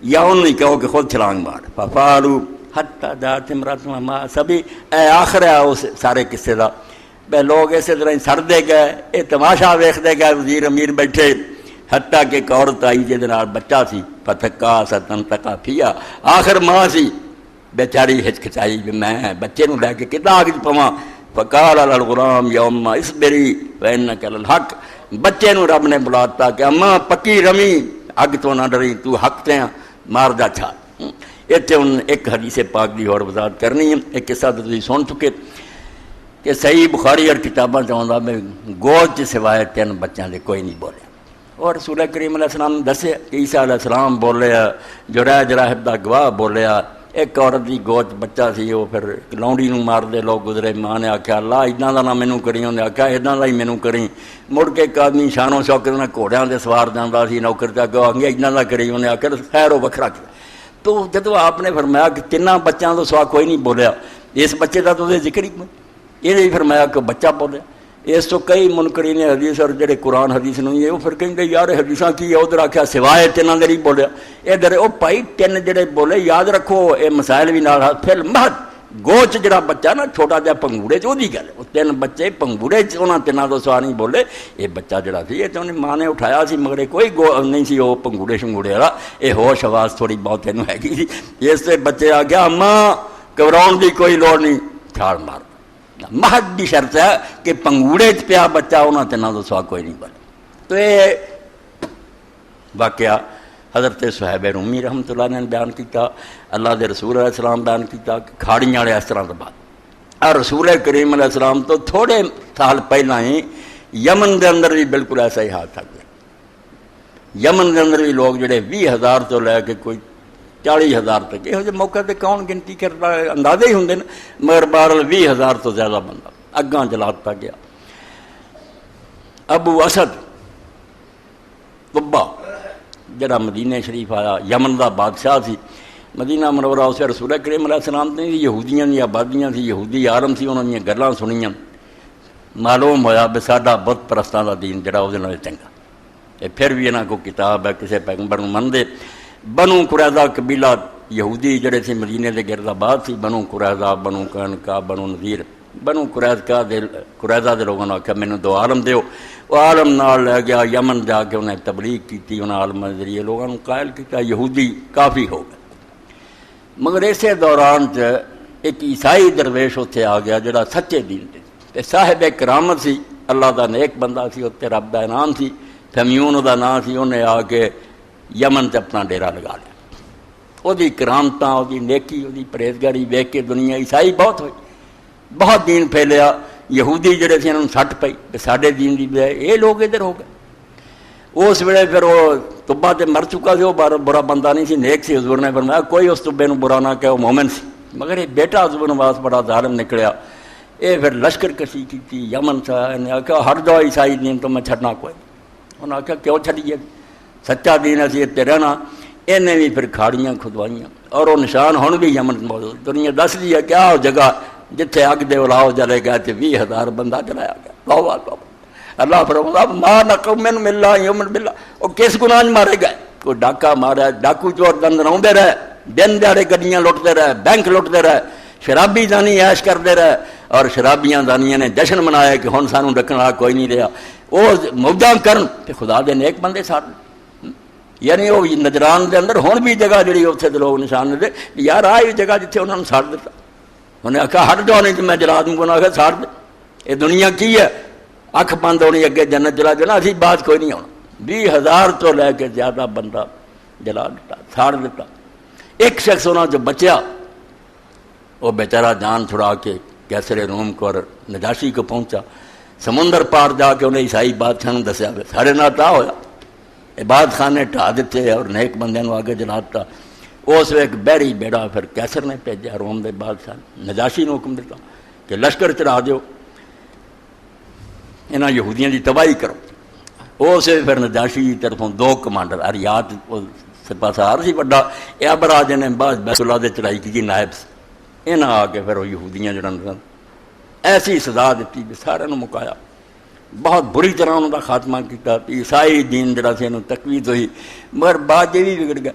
یا انہوں نے کہو کہ خود چھلانگ مار ففالو حتی دات امرات ما سبھی اے آخر ہے اس سارے قصے دا بے لوگ ایسے طرح سردے گئے اے تماشا ویکھدے گئے وزیر امیر بیٹھے حتیٰ کہ ایک عورت آئی جے نال بچہ سی فتکا ستن تکا پھیا آخر ماں سی بیچاری ہچکچائی بھی میں بچے نو لے کے کتنا آگ چ پواں، فقال الغلام یا اماں اصبری فانک علی الحق، بچے نو رب نے بلاتا کہ اماں پکی رمی، اگ تو نہ ڈری، تو حق تے مار جا چھا۔ اتنے ہن ایک حدیث پاک دی اور وضاحت کرنی ہے۔ ایک قصہ تو تسی سن چکے کہ صحیح بخاری اور کتاباں چاہتا میں گوشت سوائے 3 بچوں دے کوئی نہیں بولیا، اور رسول کریم علیہ السلام نے دسے کہ عیسیٰ علیہ السلام بولیا، جریج راہب دا گواہ بولیا، ایک عورت دی گوچ بچہ سی، وہ پھر لونڈی نو مار دے لوگ گزرے، ماں نے آخیا اللہ اداں دا نہ مینوں کری، انہیں آخیا اداں دا ہی مینوں کری، مڑ کے ایک آدمی شان و شوکت نال گھوڑیاں دے سوار جاندا سی، نوکر تے اگوں آخیا اداں دا کری، انہیں آخیا خیر وہ وکھرا کیا۔ تو جدو آپ نے فرمایا کہ 3 بچوں تو سوا کوئی نہیں بولیا، اس بچے کا تو ذکر ہی یہ فرمایا کہ بچہ بولے۔ اس تو کئی منکرین حدیث اور جڑے قرآن حدیث نہیں ہے وہ پھر کہیں گے یار حدیثاں کی ہے، ادھر آخیا سوائے 3 دے نہیں بولیا، ادھر وہ بھائی 3 جڑے بولے یاد رکھو، یہ مسائل بھی نال پھر مہد گوچ جڑا بچہ نا چھوٹا جہا پنگوڑے چی گل، وہ 3 بچے پنگوڑے انہوں 3 تو سوا نہیں بولے، یہ بچہ جڑا سی یہ تو انہیں ماں نے اٹھایا سی، مگر کوئی نہیں سی وہ پنگوڑے شنگوڑے والا، یہ ہوش آواز تھوڑی بہت انہوں ہے گی، اس سے بچے آ گیا اماں گھبراؤن کی کوئی لوڑ نہیں، چھال مار۔ مہد بھی شرط ہے کہ پنگوڑے چ پیا بچہ انہوں 3 تو سوا کوئی نہیں بولے۔ تو یہ واقعہ حضرت صہیب رومی رحمۃ اللہ نے بیان کیا، اللہ دے رسول علیہ السلام بیان کیا کہ کھاڑیاں والے اس طرح کے بعد، اور رسول کریم علیہ السلام تو تھوڑے سال پہلے ہی یمن دے اندر بھی بالکل ایسا ہی حال تھا۔ یمن دے اندر بھی لوگ جڑے 20,000 تو لے کے کوئی 40,000 تک، یہ موقع تے کون گنتی کرتا ہے، اندازے ہی ہوں نا، مگر بہرحال 20,000 تو زیادہ بندہ اگاں جلاتا گیا۔ ابو اسد قبا جڑا مدینہ شریف آیا، یمن دا بادشاہ سی، مدینہ منورہ اس رسول کریم علیہ السلام نے یہودیاں دی آبادیاں سی، یہودی عالم سی، انہوں نے گلاں سنیاں، معلوم ہویا بھی ساڈا بت پرستاں دا دین جڑا وہ نال چنگا، یہ پھر بھی انہاں کو کتاب ہے، کسے پیغمبر نوں مندے۔ بنو قریظہ قبیلہ یہودی جڑے سی مدینے دے گرد آباد سی، بنو قریظہ، بنو قینقاع، بنو نذیر، بنو قریظہ دے لوگوں نے آخیا مینوں 2 عالم دیو، وہ عالم نال لے گیا یمن جا کے انہیں تبلیغ کی، انہیں عالم کے ذریعے لوگوں نے قائل کیا، یہودی کافی ہو گئے۔ مگر اسی دوران ایک عیسائی درویش اتنے آ گیا جڑا سچے دین تے صاحب کرامت سی، اللہ دا نیک بندہ سی، اتنے رب دا انعام سی، فمیون دا نام سی، انہیں آ کے یمن سے اپنا ڈیرا لگا لیا۔ وہ کرامتاں، وہ نیکی، وہ پرہیزگاری ویکھ کے دنیا عیسائی بہت ہوئی، بہت دین پھیلیا، یہودی جڑے سی انہوں سٹ پئی کہ ساڈے دین دی بجائے یہ لوگ ادھر ہو گئے۔ اس ویلے پھر وہ تبا تے مر چکا سی، وہ برا بندہ نہیں سی، نیک سی، حضور نے فرمایا کوئی اس تبے نو برا نہ کہ وہ مومن سی، مگر یہ بیٹا حضور نواز بڑا ظالم نکلیا، یہ پھر لشکر کشی کی یمن سے، انہیں آخیا ہر جا عیسائی دین تو میں چھڈنا کوئی نہیں، انہوں نے آخیا کیوں چھڈیے، سچا دین اسی اتنے رہنا۔ انہیں بھی پھر کھاڑیاں کھدوائیاں، اور وہ نشان ہن بھی یمن موجود، دنیا دس دی ہے کیا وہ جگہ جتھے اگ دے الاؤ جلے گئے تے 20,000 بندہ جلایا گیا۔ اللہ فرماتا ما نقم من اللہ یومن باللہ، وہ کس گناہ مارے گئے، کوئی ڈاکہ مارا، ڈاکو چور دند روندے رہے، دن دیہڑے گڈیاں لٹتے رہے، بینک لٹتے رہے، شرابی دانی عیش کرتے رہے، اور شرابیاں دانیاں نے جشن منایا کہ ہن سانوں ڈکن والا کوئی نہیں رہا، وہ موجاں کرن تے خدا دے نیک بندے سارے، یعنی وہ نجران دے اندر ہن بھی جگہ جڑی اتنے دے لوگ نشان دے یار آ جگہ جتھے انہوں نے ساڑ دیتا، انہیں آخیا ہٹ جاؤ نہیں تو میں جلا دوں گا، آخیا ساڑ دے، یہ دنیا کی ہے، اکھ بند ہونی اگے جنت جلا دینا، اسی بات کوئی نہیں ہونا۔ 20,000 تو لے کے زیادہ بندہ جلا دیتا، ساڑ دیتا۔ ایک شخص انہوں جو بچیا، وہ بیچارہ جان چھڑا کے کیسر روم کو اور نجاشی کو پہنچا، سمندر پار جا کے انہیں عیسائی بادشاہ نے دسیا سارے نال تا ہویا، عبادت خانے ٹھا دیتے اور نیک بندے نو آگے جلاتا۔ اس ایک بحری بیڑا پھر کیسر نے بھیجا، روم دے بادشاہ نجاشی نے حکم دیتا کہ لشکر چڑھا دیو، انہاں یہودیاں دی تباہی کرو۔ اسے پھر نجاشی کی طرفوں 2 کمانڈر، اریات سپاسار سی بڑا، ابرا جن بعد بیت اللہ دے چڑھائی کی نائب سے، انہاں آ کے پھر وہ یہودیاں جڑن ایسی سزا دیتی کہ سارے مکایا، بہت بری طرح انہوں کا خاتمہ کیا۔ عیسائی دین جڑا سی انہوں تقویض ہوئی، مگر بعد یہ بھی بگڑ گیا۔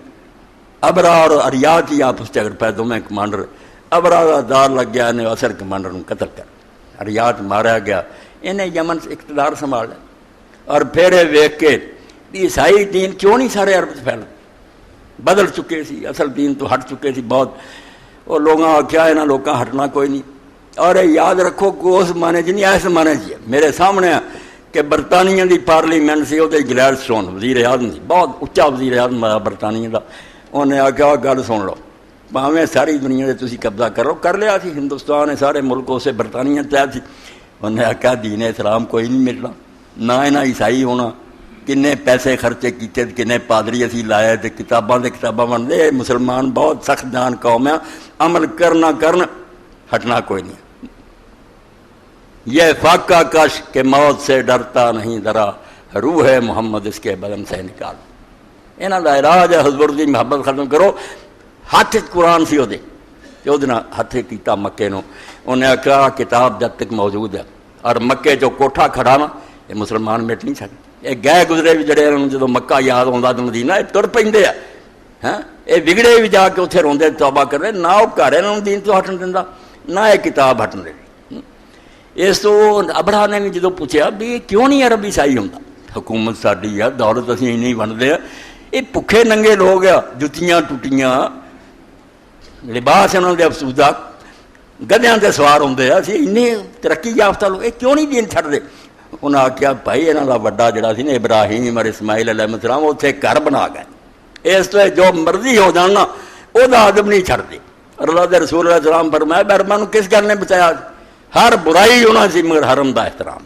ابرا اور اریات ہی آپس سے اگر پہ دونوں کمانڈر، ابرا کا دار لگ گیا، انہیں اثر کمانڈر کو قتل کر، اریات مارا گیا، انہیں یمن سے اقتدار سنبھالا، اور پھر ویکھ کے عیسائی دین کیوں نہیں سارے عرب سے پھیلا، بدل چکے سی، اصل دین تو ہٹ چکے سی بہت، وہ لوگوں آخیا یہاں لوگوں ہٹنا کوئی نہیں. اور یاد رکھو کہ اس معنی چ نہیں اس معنی چ میرے سامنے کہ برطانیہ دی پارلیمنٹ سی وہ گلیڈ سٹون وزیر اعظم سی, بہت اچا وزیر اعظم آیا برطانیہ کا. انہیں آخیا گل سن لو, پاویں ساری دنیا سے تسی قبضہ کرو, کر لیا سی ہندوستان نے سارے ملک اسے برطانیہ تحت سی. انہیں آخیا دین اسلام کوئی نہیں ملنا, نہ یہاں عیسائی ہونا, کنے پیسے خرچے کیتے, کنے پادری اسی لائے, تو کتاباں دے کتاباں بنتے. مسلمان بہت سخت جان قوم ہے, عمل کرنا ہٹنا کوئی نہیں. یہ فاقہ کش کہ موت سے ڈرتا نہیں ذرا, روح ہے محمد اس کے بدن سے نکال. یہاں کا علاج ہے حضور کی محبت ختم کرو. ہاتھ قرآن سی وہ ہاتھ کیتا مکے نو. انہیں آخیا کتاب جب تک موجود ہے اور مکے چو کوٹھا کھڑا نا, یہ مسلمان مٹ نہیں سکتے. یہ گئے گزرے بھی جڑے جدو مکہ یاد آتا تو مدینہ یہ تر پہ ہاں, یہ بگڑے بھی جا کے اتنے روندے توبہ کرتے, نہ وہ گھر یہاں دین تو ہٹن دینا, نہ یہ کتاب ہٹن دے. اس تو ابڑا نے بھی جدو پوچھا بھی کیوں نہیں عرب عیسائی ہوں, حکومت ساری ہے, دولت اسی نہیں بنتے, یہ بھوکے ننگے لوگ آ, جتیاں ٹوٹیاں, لباس انہوں نے افسودہ, گدیاں سے سوار ہوتے ہیں, اسی این ترقی یافتہ لوگ, یہ کیوں نہیں دین چھڑ دے. انہیں آخیا بھائی یہاں کا وڈا جڑا سی نا ابراہیم اور اسماعیل علیہ السلام اتنے گھر بنا گئے, اس تو جو مرضی ہو جانا وہ ادب نہیں چھڑتے. اللہ کے رسول علیہ السلام فرمایا برما کس گل نے بچایا, ہر برائی ہونا سی مگر حرم کا احترام.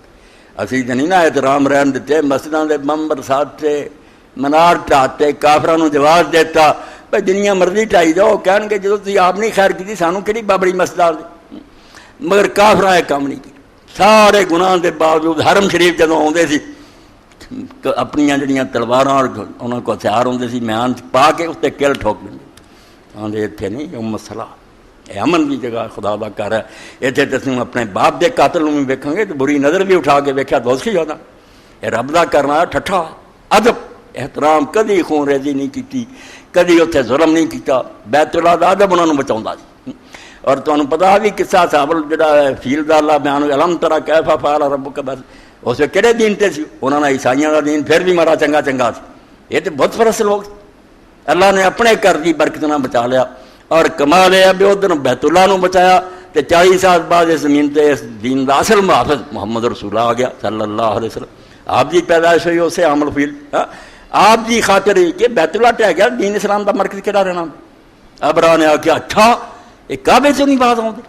اسی تو نہیں نا احترام رہن دیتے, مسجدوں کے ممبر ساتھ منار ٹاتے, کافروں جواز دیتا بھائی جنیاں مرضی ٹائی جاؤ, کہن گے جدو تھی آپ نہیں خیر کی سانوں کہڑی بابڑی مسجد دی, مگر کافراں یہ کام نہیں کیا. سارے گناہ کے باوجود حرم شریف جدوں آتے سی اپنی جڑیاں تلواراں اور انہوں کو ہتھیار ہوتے سی میان پا کے اس کل ٹھوک دیں. آدھے اتنے نہیں مسئلہ یہ امن کی جگہ خدا کا گھر ہے, اتنے تو اپنے باپ کے قاتل بھی ویکھیں گے تو بری نظر بھی اٹھا کے ویکھیا دوست ہی ہوتا. یہ رب کا کرنا ٹھٹھا ادب احترام, کدی خون ریزی نہیں کی, کدی اتنے ظلم نہیں کیتا. بیت اللہ کا ادب انہوں نے بچاؤں سی. اور تمہیں پتا بھی قصہ صاحب جڑا فیل کا اللہ بیان علم طرح کیفا فعل ربک, بس اس میں کہڑے دین تے سی, انہوں نے عیسائیوں کا دین پھر بھی مارا چنگا چنگا سی. یہ تو بہت پرست لوگ, اللہ نے اپنے گھر کی برکت نہ بچا لیا. اور کمال یہ بھی ادھر بیت اللہ نو بچایا, تو 40 سال بعد اس زمین تے اس دین کا اصل محافظ محمد رسول آ گیا صلی اللہ علیہ وسلم. آپ کی پیدائش ہوئی اسے عمل فیل, آپ کی خاطر کہ بیت اللہ ٹہ گیا, دین اسلام کا مرکز کہڑا رہنا. ابرا نے آخیا اچھا یہ کعبے سے نہیں بات آتے,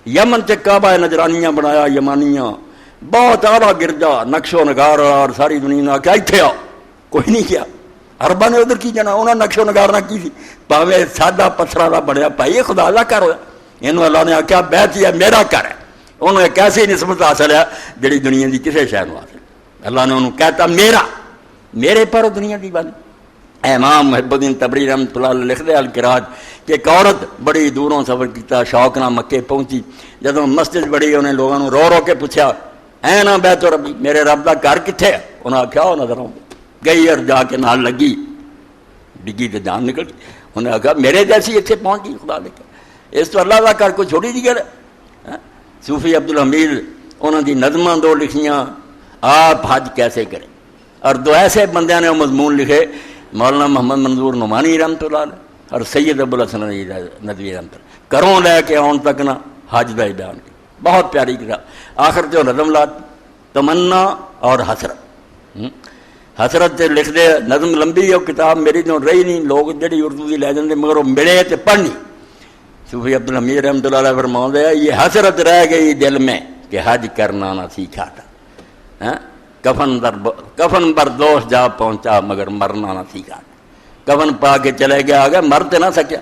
یمن سے کعبہ نجرانیاں بنایا, یمانیاں بہت اعلیٰ گرجا, نقش و نگار, اور ساری دنیا نے آخیا اتنے آؤ, کوئی نہیں کیا. عربا نے ادھر کی جانا, انہوں نے نقش و نگار نہ کی سی, پاوے سادہ پتھرا کا بنیا بھائی خدا کا گھر ہوا. یہ اللہ نے آخیا بیت یہ میرا گھر ہے. انہوں نے ایک ایسی نسبت حاصل ہے جڑی دنیا کی کسی شہر میں حاصل. اللہ نے انہوں کہتا میرا, میرے پر دنیا کی بات. امام محب الدین تبری رحمۃ اللہ علیہ لکھتے القراج کہ ایک عورت بڑی دوروں سفر کیا, شوق نہ مکے پہنچی. جب مسجد بڑی انہیں لوگوں نے رو کے پوچھا اے نا بیت ربی, میرے رب کا گھر کتنے ہے. انہیں آخیا وہ نظر آؤں گئی, اور جا کے نال لگی, ڈگی تو جان نکل گئی. انہیں آخیا میرے جیسی اتنے پہنچ گئی خدا نے کہا. اس تو اللہ کا گھر کوئی چھوٹی جی گل ہے. صوفی عبد الحمید انہوں کی نظماں دو لکھیاں, آپ حج کیسے کریں, اور دو ایسے بندیاں نے وہ مضمون لکھے, مولانا محمد منظور نعمانی رحمۃ اللہ علیہ اور سید ابوالحسن ندوی رحمۃ اللہ, کروں لے کے آن تک نہ حج کا بیان کی. بہت پیاری کتاب. آخر جو نظم لا تمنا اور حسرت, حسرت سے لکھ دے نظم لمبی ہے, کتاب میری جو رہی نہیں, لوگ جڑی اردو کی لے جاتے مگر وہ ملے تو پڑھنی. صوفی عبد الحمید رحمۃ اللہ علیہ فرماتے ہیں یہ حسرت رہ گئی دل میں کہ حج کرنا نہ سیکھا تھا, کفن بردوش جا پہنچا مگر مرنا نہ سیکھا. کفن پا کے چلے گیا, آگے مر تو نہ سکیا.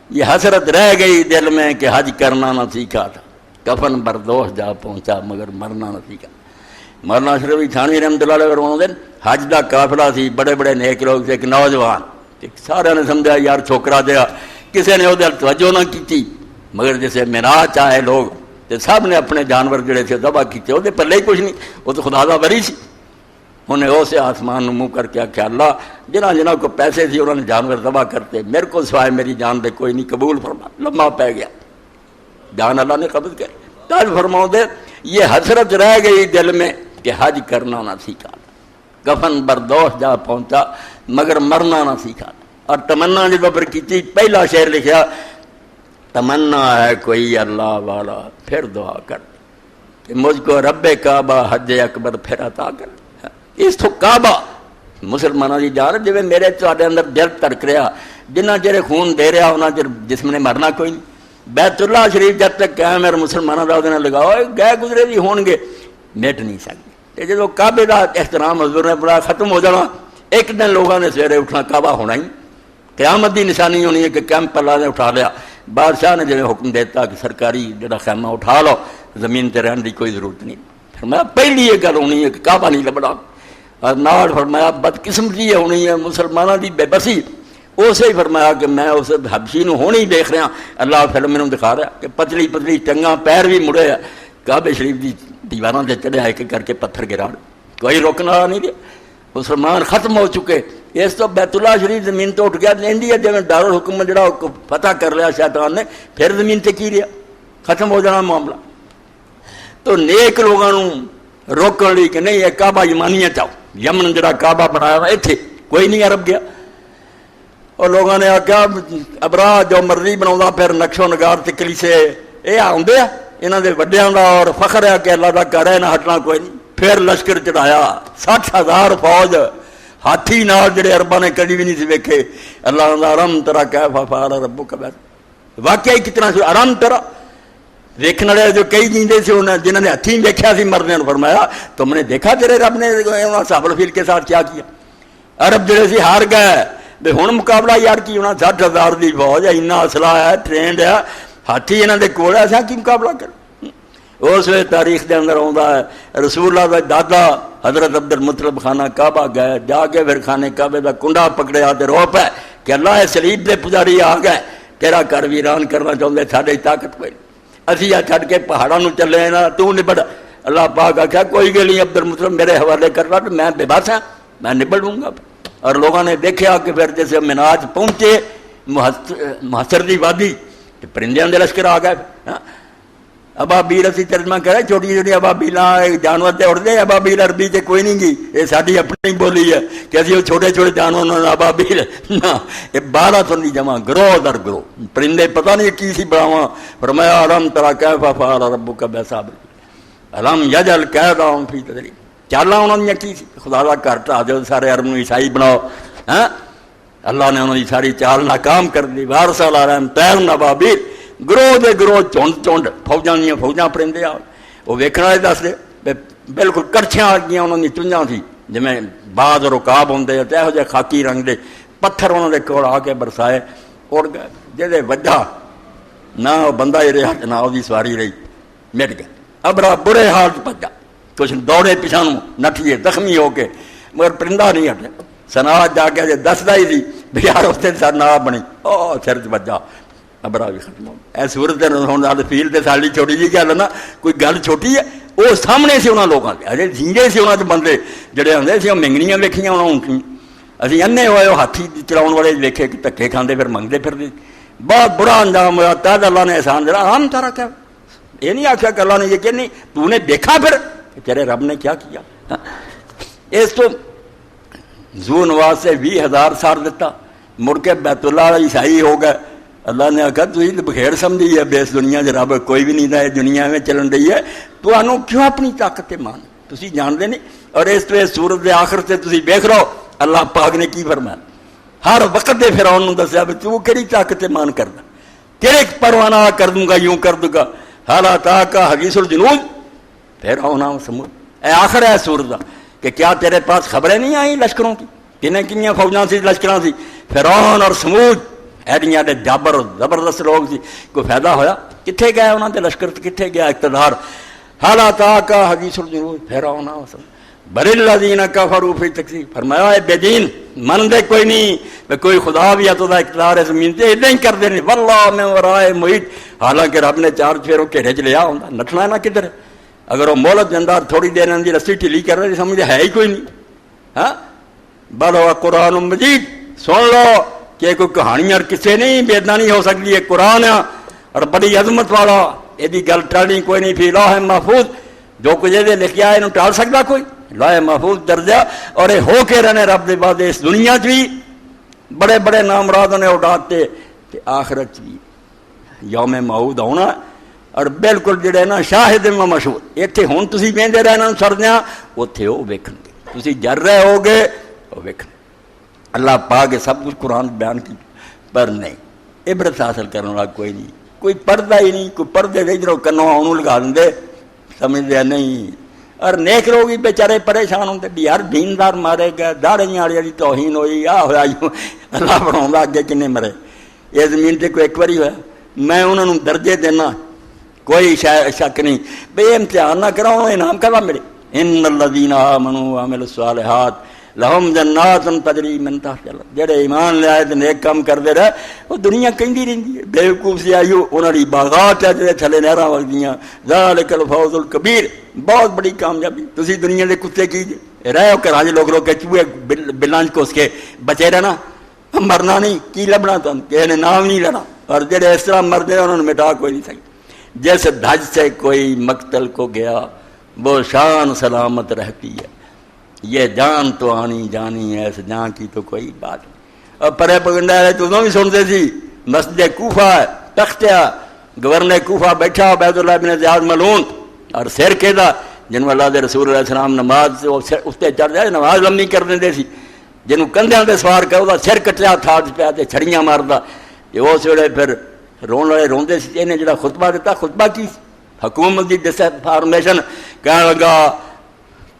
یہ حسرت رہ گئی دل میں کہ حج کرنا نہ سیکھا تھا, کفن بردوش جا پہنچا مگر مرنا نہ سیکھا. مولانا اشرف تھانوی رحمۃ اللہ علیہ فرماتے ہیں حج کا قافلہ سی, بڑے بڑے نیک لوگ سے, ایک نوجوان, سارے نے سمجھا یار چھوکرا دیا, کسی نے وہ توجہ نہ کی, مگر جیسے مینا چاہے لوگ تو سب نے اپنے جانور جڑے تھے دبا کیتے, وہ پلے ہی کچھ نہیں, وہ تو خدا کا بری سی. انہیں اسے آسمان منہ کر کے آخیا اللہ جنہ کو پیسے تھے انہوں نے جانور دبا کرتے, میرے کو سوائے میری جان دے کوئی نہیں, قبول فرما. لمبا پی گیا, جان اللہ نے قبض کری. تاج فرماؤ دے یہ حسرت رہ گئی دل میں کہ حج کرنا نہ سیکھا, کفن بردوش جا پہنچا مگر مرنا نہ سیکھا. اور تمنا جب پر کی پہلا شعر لکھا تمنا ہے کوئی اللہ والا پھر دعا کر کہ مجھ کو رب کعبہ حج اکبر پھر عطا کر. اس تو کعبہ مسلمانوں کی جان جی میرے تے اندر دل تڑک رہا جنہ چر خون دے رہا انہیں چر جسم نے مرنا کوئی نہیں. بیت اللہ شریف جب تک قائم ہے مسلمانوں کا وہ لگاؤ گئے گزرے بھی ہون گے مٹ نہیں سکتے. جب کعبے کا احترام حضور نے بڑا ختم ہو جانا ایک دن لوگوں نے سویرے اٹھنا کعبہ ہونا ہی قیامت کی نشانی ہونی ہے کہ کیمپ اللہ نے اٹھا لیا. بادشاہ نے جب حکم دیتا کہ سرکاری جڑا خیمہ اٹھا لو زمین تے رہن کی کوئی ضرورت نہیں. فرمایا پہلی یہ گل ہونی ہے کہ کعبہ نہیں لبنا اور نال فرمایا بدقسمتی یہ ہونی ہے مسلمانوں کی بے بسی. اسے ہی فرمایا کہ میں اس حبشی نو ہونی ہی دیکھ رہا اللہ پھر میں دکھا رہا کہ پتلی پتلی ٹنگاں پیر بھی مڑے ہے کعبے شریف کی دیواراں تے چڑھیا ایک کر کے پتھر گرا کوئی روکنے والا نہیں دیا. مسلمان ختم ہو چکے. اس تو بیت اللہ شریف زمین تو اٹھ گیا لینی ہے جی دارالحکم جڑا فتح کر لیا شیطان نے پھر زمین تے کی رہا ختم ہو جانا معاملہ. تو نیک لوگوں روکن لی کہ نہیں یہ کعبہ یمانیہ چاہو یمن جڑا کعبہ بنایا ہوا اتنے کوئی نہیں عرب گیا. اور لوگوں نے آخیا ابرا جو مرضی بنا پھر نقش و نگار تے کلیسے یہ آدھے یہاں کے وڈیاں کا اور فخر ہے کہ اللہ کا گھر ہے نہ ہٹنا کوئی نہیں. پھر لشکر چڑھایا 60,000 فوج ہاتھی نال جڑے اربا نے کدی بھی نہیں سی ویکھے. اللہ کا ارم ترا کیف فعل ربک واقعی کتنا سی ارم ترا دیکھنے والے جو کئی جیندے سے جنہوں نے ہاتھی دیکھا سی مرنے فرمایا تم نے دیکھا تیرے رب نے صحابہ الفیل کے ساتھ کیا کیا. عرب جڑے سی ہار گئے بے ہوں مقابلہ یار کی ہونا 60,000 کی فوج ہے اتنا اسلحہ ہے ٹرینڈ ہے ہاتھی یہاں کے کول ہے کی مقابلہ کر. اس وقت تاریخ کے اندر آتا ہے رسول اللہ کا دادا حضرت عبد المطلب خانہ کعبہ گئے جا کے پھر خانے کعبے کا کنڈا پکڑیا تو رو پہ کہ اللہ سلیب کے پجاری آ گئے تیرا گھر ویران کرنا چاہتے ساری طاقت کوئی اسی آ چھڈ کے پہاڑوں چلے نا تو نبڑ. اللہ پاک آخیا کوئی گل نہیں عبد المطلب میرے حوالے کرنا تو میں بے بس ہاں میں نبڑ لوں گا. اور لوگوں نے دیکھا کہ پھر جیسے مناج پہنچے محسر دی وادی پرندیاں دے لشکر آ گئے. ابابیل اسی ترجمہ کرے چھوٹی چھوٹی ابابیلاں جانور تے اڑتے ابابیل عربی تے کوئی نہیں گی یہ ساری اپنی بولی ہے کہ اسی وہ چھوٹے چھوٹے جانور ابابیل نہ یہ 1200 کی جمع گروہ در گروہ پرندے پتہ نہیں کی سی بڑاواں. فرمایا الم ترا کیف فعل ربک بأصحاب الم یجعل کیدہم فی تدلیل چالاں انہوں نے کی سی خدا کا گھر ٹھا دو سارے عرب نو عیسائی بناؤ. ہاں اللہ نے انہوں نے ساری چال ناکام کر دی. وارسل علیہم طیرا ابابیل گروہ دے گروہ چونڈ چونڈ فوجاں دیا فوجاں پرندے آ وہ ویکھنے والے دس دے بالکل کڑچیاں آ گیا انہوں نے چنجاں سی جی بعض رکاب ہوں تو یہو جہ خاکی رنگ دے پتھر انہوں نے کول آ کے برسائے اڑ گئے جہے وجہ نہ وہ بندہ ہی رہا نہ وہ سواری رہی مٹ گئے. ابرا برے حال بچا کچھ دوڑے پیچھا نٹھیے زخمی ہو کے مگر پرندہ نہیں ہٹے. سنا جا کے دستا ہی سی بھی یار اس سر نہ بنی او سر چ بجا ابرا بھی ختم ہو گیا. صورت ہوں فیل سے ساری چھوٹی جی گل نا کوئی گل چھوٹی ہے وہ سامنے سے انہوں لوگوں کے اجے جیندے سے انہوں بندے جڑے آتے سی مینگنیاں ویکھیاں انہوں اسی انے ہوئے وہ ہاتھی چلاؤ والے ویکھے کہ دھکے کھاندے پھر منگتے پھرتے بہت برا انجام ہوا. تحت اللہ نے احسان دیا ہم تارا کیا یہ نہیں آخیا کہ اللہ نے یہ کہ نہیں تو نے دیکھا پھر کہ تیرے رب نے کیا کیا. اس تو زو نواز سے 20,000 سار دیتا مڑ کے بیت اللہ عیسائی ہو گئے. اللہ نے آخر تھی بخیر سمجھی ہے بیس دنیا سے رب کوئی بھی نہیں تھا دنیا میں چلن رہی ہے تو انہوں کیوں اپنی طاقت مان تھی جانتے نہیں. اور اس طرح سورت کے آخر سے تھی دیکھ رہو اللہ پاک نے کی فرمایا ہر وقت دے فرعون دسیا بھی تو کہڑی طاقت مان کرنا تیرے پروانہ کر دوں گا یوں کر دوں گا حالات کا حدیث الجنود پھر آنا سمجھ اے آخر ہے سورت کا کہ کیا تیرے پاس خبریں نہیں آئیں لشکروں کی کنہیں کنیاں فوجاں سی لشکراں سی فرعون اور سمود ایڈیاں دے جابر زبردست لوگ سی کوئی فائدہ ہویا کتنے گئے انہوں نے لشکر کتنے گیا اقتدار حالات کا حدیث الجنود پھر آنا بر الذین کفروا فی تکذیب فرمایا اے بے دین من دے کوئی نہیں کوئی خدا بھی ہے تو دا اقتدار ہے زمین تے ادھا ہی کر دینے واللہ من ورائے محیط حالانکہ رب نے 4 پھیروں گھیرے چ لیا ہوں نٹنا ہے نا کدھر ہے. اگر وہ مولت جندار تھوڑی دیر اندی رسی ٹھیلی کر رہے سمجھے ہے ہی کوئی نہیں. ہاں بل ہوا قرآن مجید سن لو کہ کوئی کہانیاں کسے نہیں بیدنا نہیں ہو سکتی ہے قرآن ہے اور بڑی عظمت والا یہ گل ٹالنی کوئی نہیں فی لوح محفوظ جو کچھ یہ لکھیا ہے انہوں ٹال سکتا کوئی لوح محفوظ درجہ اور یہ ہو کے رہنے رب دے بعد اس دنیا چ بھی بڑے بڑے نام راد نے اٹھاتے آخرت بھی یوم موعود آنا اور بالکل جڑے نا شاہد و مشہور اتنے ہوں تسی وہدے رہنا سردیاں اتنے وہ ویکھن گے تسی جر رہے ہو گے وہ ویکھن اللہ پاک کے سب کچھ قرآن بیان کی پر نہیں عبرت حاصل کرنے والا کوئی نہیں کوئی پڑھتا ہی نہیں کوئی پڑھتے نہیں جب کنوں آنوں لگا دیں سمجھتے نہیں اور نیک لوگ ہی بیچارے پریشان ہوتے بھی یار دیندار مارے گئے داڑھی والی دی توہین ہوئی آ ہوا اللہ بنا اگے کنے مرے یہ زمین سے کوئی ایک باری ہوا میں انہوں نے درجے دینا کوئی شک نہیں بھئی امتحان نہ کراؤ انعام کروا میرے ان الذین آمنوا وعملوا الصالحات لہم جنات تجری من تحتہا الانہار جڑے ایمان لے آئے تے نیک کام کردے رہے وہ دنیا کہندی رہندی ہے بیوقوف سی آئیو انہاں دی باغات ہے جڑے تھلے نہراں وگدیاں ذالک الفوز الکبیر بہت بڑی کامیابی تسی دنیا دے کتے کی رہے ہو گھراں لوگ لوگ کے چوہے بلاں کس کے بچے رہنا مرنا نہیں کی لبنا تم کسی نے نام نہیں لینا اور جڑے اس طرح مردے انہوں نے مٹا کوئی نہیں سکتے جیسے دھج سے کوئی مقتل کو گیا وہ شان سلامت رہتی ہے یہ جان تو آنی جانی ہے اس جان کی تو کوئی بات نہیں اور پرے پگنڈا ہے تو بھی سنتے تھی مسجد کوفہ ہے تختیا گورنر کوفہ بیٹھا عبید اللہ بن زیاد ملعون اور سر کے دا جنہوں اللہ دے رسول علیہ السلام نماز اس تے چڑھ جائے نماز لمبی کر دیں سی جنہوں کندھیاں دے سوار کر سر کٹیا تھا پیا تے چھڑیاں ماردا یہ اس ویلے پھر رون والے روندے سی انہیں جڑا خطبہ دیتا خطبہ کی حکومت دی ڈس فارمیشن کہنے لگا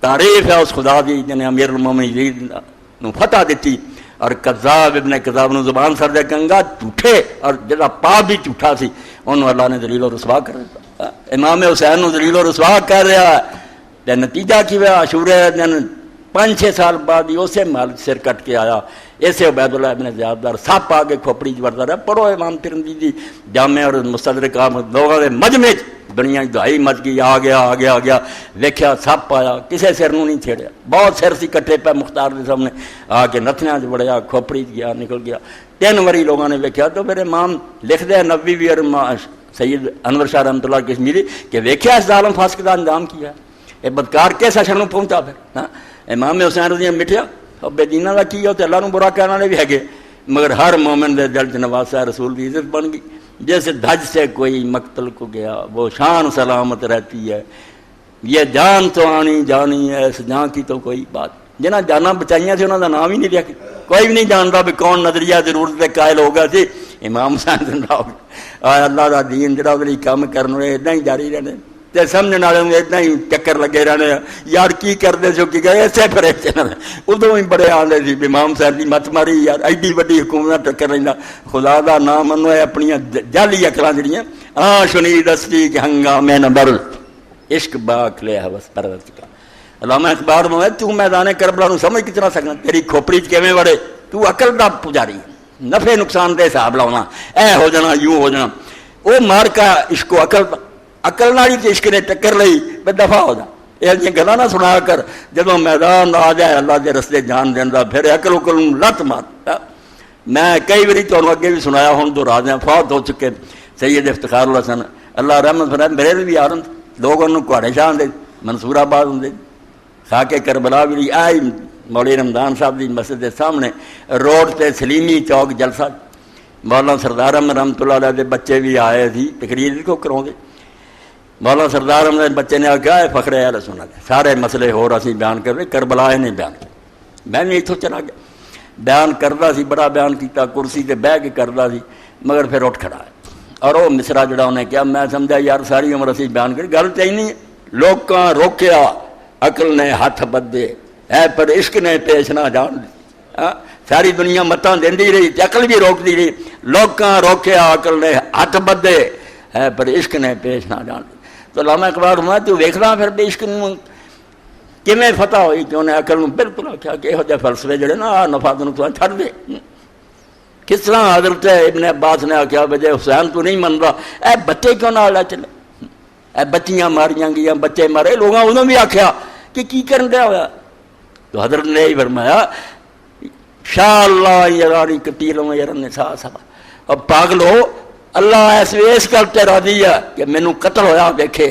تعریف ہے اس خدا دی جنہیں امیر المومنین یزید نو فتح دیتی اور کذاب ابن کذاب نو زبان سر دے کنگا جھوٹے اور جڑا پا بھی جھوٹا سی انہوں اللہ نے ذلیل و رسوا کر رہا امام حسین نو ذلیل و رسوا کر رہا تے نتیجہ کی ہوا عاشورے دن 5-6 سال بعد ہی اسے مال سر کٹ کے آیا ایسے عبید اللہ ابن زیاد دار سپ آگے کھوپڑی چڑھتا رہا پڑھو امام ترمذی دی جامع اور مستدرک احمد لوگوں کے مجمع دنیا کی دہائی مچ گئی آ گیا ویکھیا سپ آیا کسے سر نو نہیں چھیڑیا بہت سر سی کٹھے پہ مختار دے سامنے آ کے نتھیاں چ بڑھیا کھوپڑی گیا نکل گیا 3 واری لوگوں نے ویکھیا تو پھر امام لکھ دے نبوی بھی اور سید انور شاہ رحمۃ اللہ کشمیری کہ ویکھیا اس ظالم فاسق کا انجام کیا یہ بدکار کیسا شر نو پہنچا پھر امام حسین رضی مٹھیا اور بے دینہ کا کی تے اللہ نو برا کہنے والے بھی ہے مگر ہر مومن دے دل چ نواسا رسول کی عزت بن گئی جیسے دھج سے کوئی مقتل کو گیا وہ شان سلامت رہتی ہے یہ جان تو آنی جانی ہے اس جان کی تو کوئی بات جنہ جانا بچائیاں تھے انہوں کا نام ہی نہیں لیا کوئی بھی نہیں جانتا بھی کون نظریہ ضرورت کے قائل ہوگا سی امام حسین زندہ اللہ کا دین جڑا وہ کام کرنے اتنا ہی جاری رہنے تے سمجھنے والے اتنا ہی چکر لگے رہنے یار کی کرتے سو کی گئے ایسے پھر ادو ہی بڑے آدھے سی امام صاحب کی مت ماری یار ایڈی وڈی حکومت ٹکر لینا خدا دا نام منو ہے اپنی جعلی اکلاں جڑیاں شنی دستی کہ ہنگامے نبر عشق باک لے حوث پرورت کا علامہ اقبال میں تو میدان کربلا نو سمجھ کتنا سکنا تیری کھوپڑی چ کیویں وڑے تو عقل دا پجاری نفع نقصان دے حساب لاؤنا اے ہو جانا یوں ہو جانا وہ مار کا عشق و عقل نالی تے عشق نے ٹکر لئی بے دفاع ہو جا یہ گلا نہ سنا کر جدوں میدان آ جائے اللہ دے رستے جان دینا پھر عقل اکل لت مار میں کئی باری تمہیں اگے بھی سنایا ہوں دو راجیاں فوت ہو چکے سید افتخار اللہ حسن اللہ رحمت فرمائے میرے بھی آ رہے لوگ انہوں کوڑے شاہ آتے منصور آباد ہوں خاکے کربلا بھی آئی مولوی رمضان صاحب دی مسجد کے سامنے روڈ تے سلیمی چوک جلسہ مولانا سردار احمد رحمۃ اللہ علیہ دے بچے بھی آئے تھی تقریر کو کراؤ گے مولانا سردار احمد بچے نے آخیا ہے فخر اہل سنت سارے مسئلے ہو رہا سی بیان کر رہے کربلا نے بیان کیا میں بھی اتوں چلا گیا بیان کرتا سی بڑا بیان کیتا کرسی تے بہ کے کرتا سی مگر پھر اٹھ کھڑا ہے اور وہ مصرا جڑا انہیں کیا میں سمجھا یار ساری عمر اسی بیان کری گل چاہیے نہیں لوکاں روکیا عقل نے ہاتھ بدے ہے پر عشق نے پیش نہ جان دی ساری دنیا متاں دیندی رہی عقل بھی روکتی رہی لوکاں روکیا عقل نے ہاتھ بدے ہے پر عشق نے پیش نہ جان دی تو علامہ اقبال ہونا تو ویکھنا پھر بے عشق کیویں فتح ہوئی کہ انہیں عقل نو بالکل آخیا کہ یہو جہے فلسفے جڑے نا نفاذ نو تو چھڈ دے کس طرح حضرت ابن عباس نے آخیا وجہ حسین تو نہیں من رہا اے بچے کیوں نہ لے چلے اے بچیاں ماریاں گیا بچے مارے لوگوں انہوں بھی آخیا کہ کی کرن دیا ہوا تو حضرت نے یہی فرمایا شاء اللہ یرانی کتیل میں یرن سا سبا اب پاگلو اللہ اس گل تے راضی ہے کہ مینوں قتل ہویا دیکھے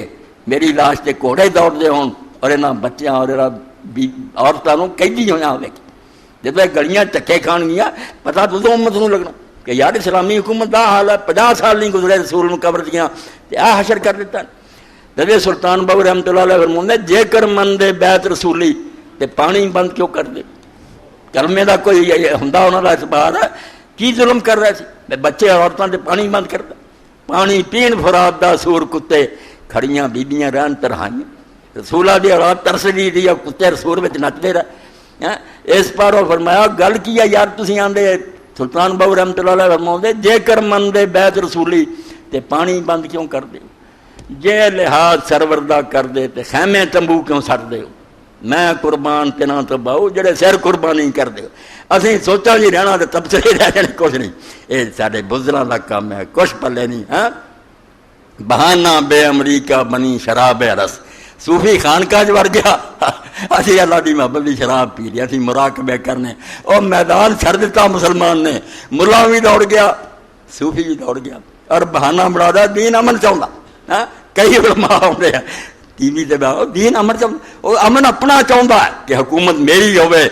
میری لاش تے گھوڑے دوڑ دے ہون اور انہاں بچیاں اور عورتوں قیدی ہویا دیکھے جب گلیاں چکے کھان گیا پتا تو امت نو لگنا کہ یار اسلامی حکومت دا حال ہے، 50 سال نہیں گزرے رسول نو قبر دیاں تے آ حشر کر دیتا۔ جدے سلطان باہو رحمۃ اللہ علیہ فرماندے جے کر مندے بیت رسولی تے پانی بند کیوں کر دے؟ کلمے دا کوئی ہوندا انہاں دا اعتبار ہے، کی ظلم کر رہے سی؟ بچے عورتاں تے پانی بند کردا، پانی پین فرات دا سور کتے کھڑیاں بیبیاں رہن ترہائیاں، رسولہ دی اولاد ترسدی دی کتے رسول وچ نچدے رہے۔ اس پاروں فرمایا گل کی ہے یار تسی آندے سلطان باہو رحمۃ اللہ علیہ فرماندے جے کر مندے بیت رسولی تے پانی بند کیوں کر دے؟ جے لحاظ سرور دا کر دے تے خیمے تمبو کیوں سٹ دے ہو؟ میں قربان تینا تو باؤ جڑے سر قربانی کر دے ہو۔ اسی سوچا جی رہنا تے تبصرے رہ جانے کچھ نہیں، یہ سارے بزرگاں دا کام ہے، کچھ پلے نہیں۔ ہاں بہانہ بے امریکہ بنی شراب رس، صوفی خانقاہ ور گیا اسی اللہ دی محبت دی شراب پی لیا، اسی مراقبے کرنے اور میدان چھڑ دیتا مسلمان نے، ملا بھی دوڑ گیا صوفی بھی دوڑ گیا اور بہانہ بنا دا دین امن چاہتا۔ کئی علماء آتے ہیں ٹی وی تے دین امن چاہتا، امن اپنا چاہتا ہے کہ حکومت میری ہوئے،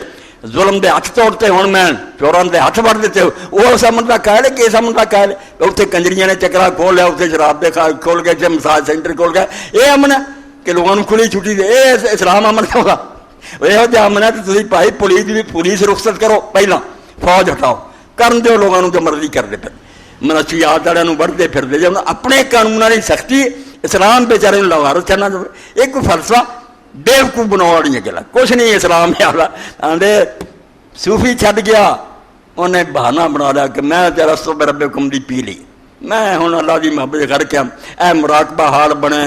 ظلم دے ہاتھ توڑتے ہوں میں چوراں دے ہاتھ وڑ دیتے ہو، وہ اس امن کا قائل ہے کہ اس امن کا قائل ہے؟ اتنے کنجریاں نے چکرا کھول لیا، اتنے شراب دے کھول گئے، مساج سینٹر کھول گئے، یہ امن ہے کہ لوگوں کو کھلی چھٹی دے؟ یہ اسلام امن کیوں گا؟ یہ جہ امن ہے تو تھی بھائی پولیس رخصت کرو، پہلا فوج ہٹاؤ، کرن دیو لوگوں جو مرضی کرتے پھر منشیات والوں بڑھتے پھرتے جب اپنے قانون کی سختی اسلام بیچارے لوارس کرنا ایک فلسفہ بیوقوف بناؤ والی گلا کچھ نہیں اسلام آدھے صوفی چھڈ گیا، انہیں بہانہ بنا لیا کہ میں تیرا صبح رب حکم دی پی لی، میں ہوں اللہ دی محبت کر کے اے مراقبہ حال بنے،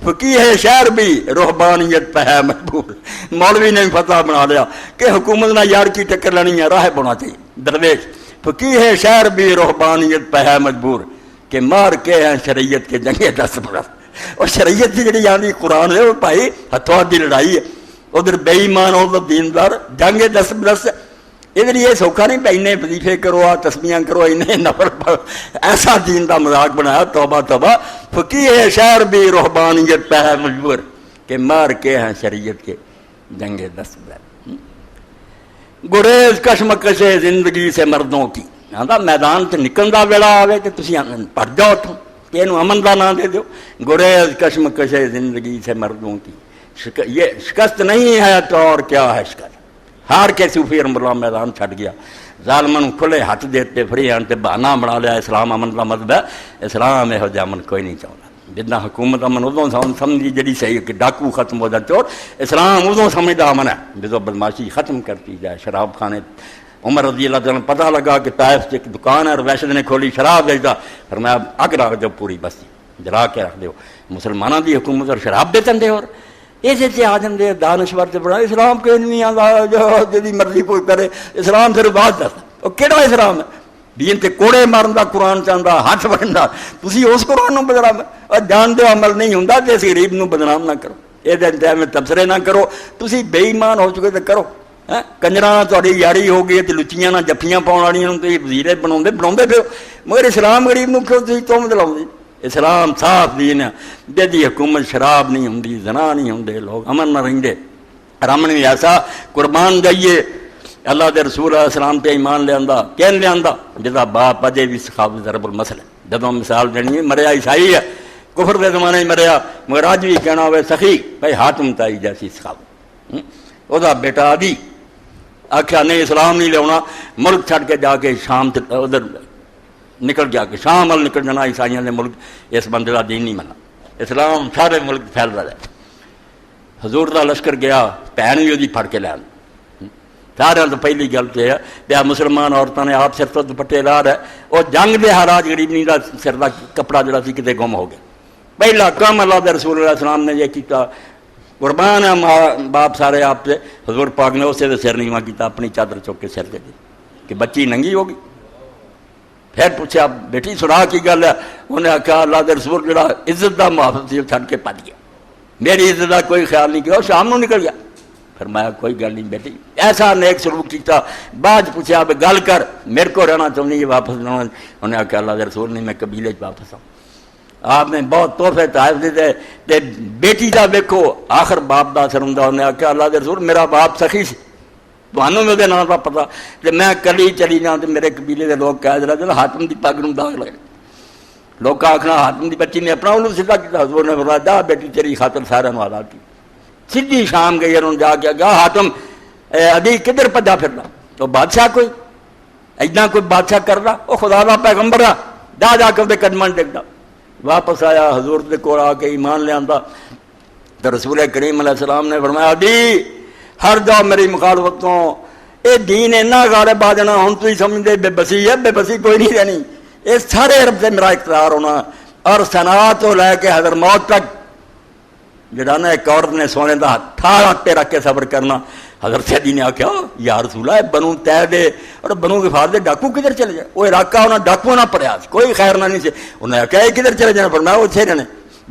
فقیہ ہے شہر بھی روحبانیت پہ ہے مجبور، مولوی نے فتح بنا لیا کہ حکومت نہ یار کی ٹکر لینی ہے، راہ بنا چاہیے درویش، فقیہ ہے شہر بھی روحبانیت پہ ہے مجبور کہ مار کے ہیں شریعت کے جنگے 10 برس۔ اور شریعت کی جڑی آدھی قرآن ہے وہ بھائی ہتھوں دی لڑائی ہے، ادھر بے ایمان ادھر دیندار، جنگ 10 برس، ادھر یہ سوکھا نہیں پہ انے وظیفے کرو تسبیحاں کرو انہیں نفل پڑھو، ایسا دین دا مذاق بنایا، توبہ توبہ۔ فقیہ ہے شہر بھی روحبانیت پہ ہے مجبور کہ مار کے ہیں شریعت کے جنگے 10 برس۔ گریز کشمکش زندگی سے مردوں کی، آندا میدان سے نکلن دا ویلا آوے تے تسی پڑ جاؤ اتوں کہ اینوں امن دا نام دے دیو۔ گریز کشمکش زندگی سے مردوں کی، یہ شکست نہیں ہے تو اور کیا ہے شکست؟ ہار کے صوفی رحمۃ اللہ میدان چھڈ گیا، ظالموں کھلے ہاتھ دیتے فری آن تے بہانہ بنا لیا اسلام امن کا مذہب ہے، اسلام یہو جہا امن کوئی نہیں چاہتا۔ جتنا حکومت امن ادوں سمجھی جڑی صحیح کہ ڈاکو ختم ہو جائے چور، اسلام ادوں سمجھدا امن ہے جدو بدماشی ختم کرتی جائے، شراب خانے۔ عمر رضی اللہ عنہ پتہ لگا کہ طائف سے ایک دکان ہے اور ویشد نے کھولی شراب بیچتا، فرمایا اگ رکھ دو پوری بستی جلا کے رکھ دو، مسلمانوں دی حکومت اور شراب بیچن دے، اور اسے سے آ جاندے دانشور سے بڑا اسلام کہ نہیں آتا جو جی مرضی کوئی کرے، اسلام پھر بات دس وہ کہڑا اسلام ہے؟ دین تے کوڑے مارن دا قرآن چاہتا، ہاتھ بڑھن دا، تسی اس قرآن نو بدنام اور جان دے عمل نہیں ہوندا تے اس غریب نو بدنام نہ کرو، یہ دن میں تبصرے نہ کرو، تسی بے ایمان ہو چکے تو کرو۔ کنجراں تہاڈی یاری ہو گئی تے لچیاں نہ جفیاں پاؤن والیاں نوں تے وزیرے بناؤندے پھر، مگر اسلام غریب نو کیوں تسی تہمت لاؤندے؟ اسلام صاف دین ہے، جدی حکومت شراب نہیں ہوندی، زنا نہیں ہوندے، لوگ امن نہ رہندے۔ رمن بھی ایسا قربان جائیے اللہ دے رسول علیہ السلام تے ایمان لیا کین لیا جدا باپ اجے بھی سخاوت ضرب المثل ہے، جدوں مثال دینی مریا عیسائی ہے کفر دے زمانے مریا، مگر اج بھی کہنا ہوئے سخی بھائی حاتم تائی جیسی سخاوت، وہ بیٹا عدی آخیا نہیں اسلام نہیں لیا، ملک چھڈ کے جا کے شام ادھر نکل گیا کہ شام ال نکل جانا، عیسائیوں نے ملک اس بندے کا دین نہیں منا، اسلام سارے ملک پھیل رہا ہے۔ حضور کا لشکر گیا، بھن بھی وہی پھڑ کے لین، سارے تو پہلی گل تو ہے پیا مسلمان عورتوں نے آپ سر تو دوپٹے لا رہے، اور جنگ دے حالات غریبی کا سر کا کپڑا جڑا سی کتے گم ہو گیا۔ پہلا کام اللہ دے رسول علیہ السلام نے یہ کیتا، قربان ہے ماں باپ سارے آپ سے، حضور پاک نے اسے سر نیواں کیتا، اپنی چادر چک کے سر دے دی کہ بچی ننگی ہوگی۔ پھر پوچھا بیٹی سنا کی گل ہے؟ انہیں آخیا اللہ دے رسول جڑا عزت دا محافظ سی چھڈ کے پج گیا، میری عزت کا کوئی خیال نہیں کیا، شام نو نکل گیا۔ فرمایا کوئی گل نہیں بیٹی، ایسا نیک سلوک کیتا۔ بعد پوچھا گل کر میرے کو رہنا چاہیے واپس لانا، انہیں آخیا اللہ دے رسول نہیں میں قبیلے واپس آؤں۔ آپ نے بہت تحفے تحائف دیتے، بیٹی کا ویکو آخر باپ کا اثر ہوں، انہیں آخیا اللہ دے رسول میرا باپ سخی سی، تمہوں بھی وہ نام کا پتا، تو میں کلی چلی جا تو میرے قبیلے کے لوگ قید رہتے ہیں حاتم کی پگ نوں داغ لگے، لوگ آخنا حاتم کی بچی نے اپنا انہوں سیدھا کیا، حضور نے فرمایا جا بیٹی تیری خاطر سارے آزاد کی، سیدھی شام گئی انہوں نے جا کے کہا حاتم ابھی کدھر پجا پھرنا، تو بادشاہ کوئی ایدنا کوئی بادشاہ کردا، وہ خدا دا پیغمبر آ، جا جا کے وہ قدمان ڈگدا، واپس آیا حضور دے کول آ کے ایمان لے آندا، تو رسول کریم علیہ السلام نے فرمایا ابھی ہر جا میری مخالفتوں، یہ دین اینا غالب آ جانا، ہوں تھی سمجھتے بے بسی ہے، بے بسی کوئی نہیں رہنی، یہ سارے عرب سے میرا اقتدار ہونا، اور سنا تو لے کے حضر موت تک جڑا نا ایک عورت نے سونے دا تھاڑا پہ رکھ کے صبر کرنا، حضرت سیدی نے آخیا یا رسول اللہ بنو طے دے اور بنو غفار دے ڈاکو کدھر چلے جائے، وہ علاقہ انہیں ڈاکو نہ پڑیا، کوئی خیر نہ نہیں سے، انہیں آخیا یہ کدھر چلے جانا، فرمایا وہ رہنے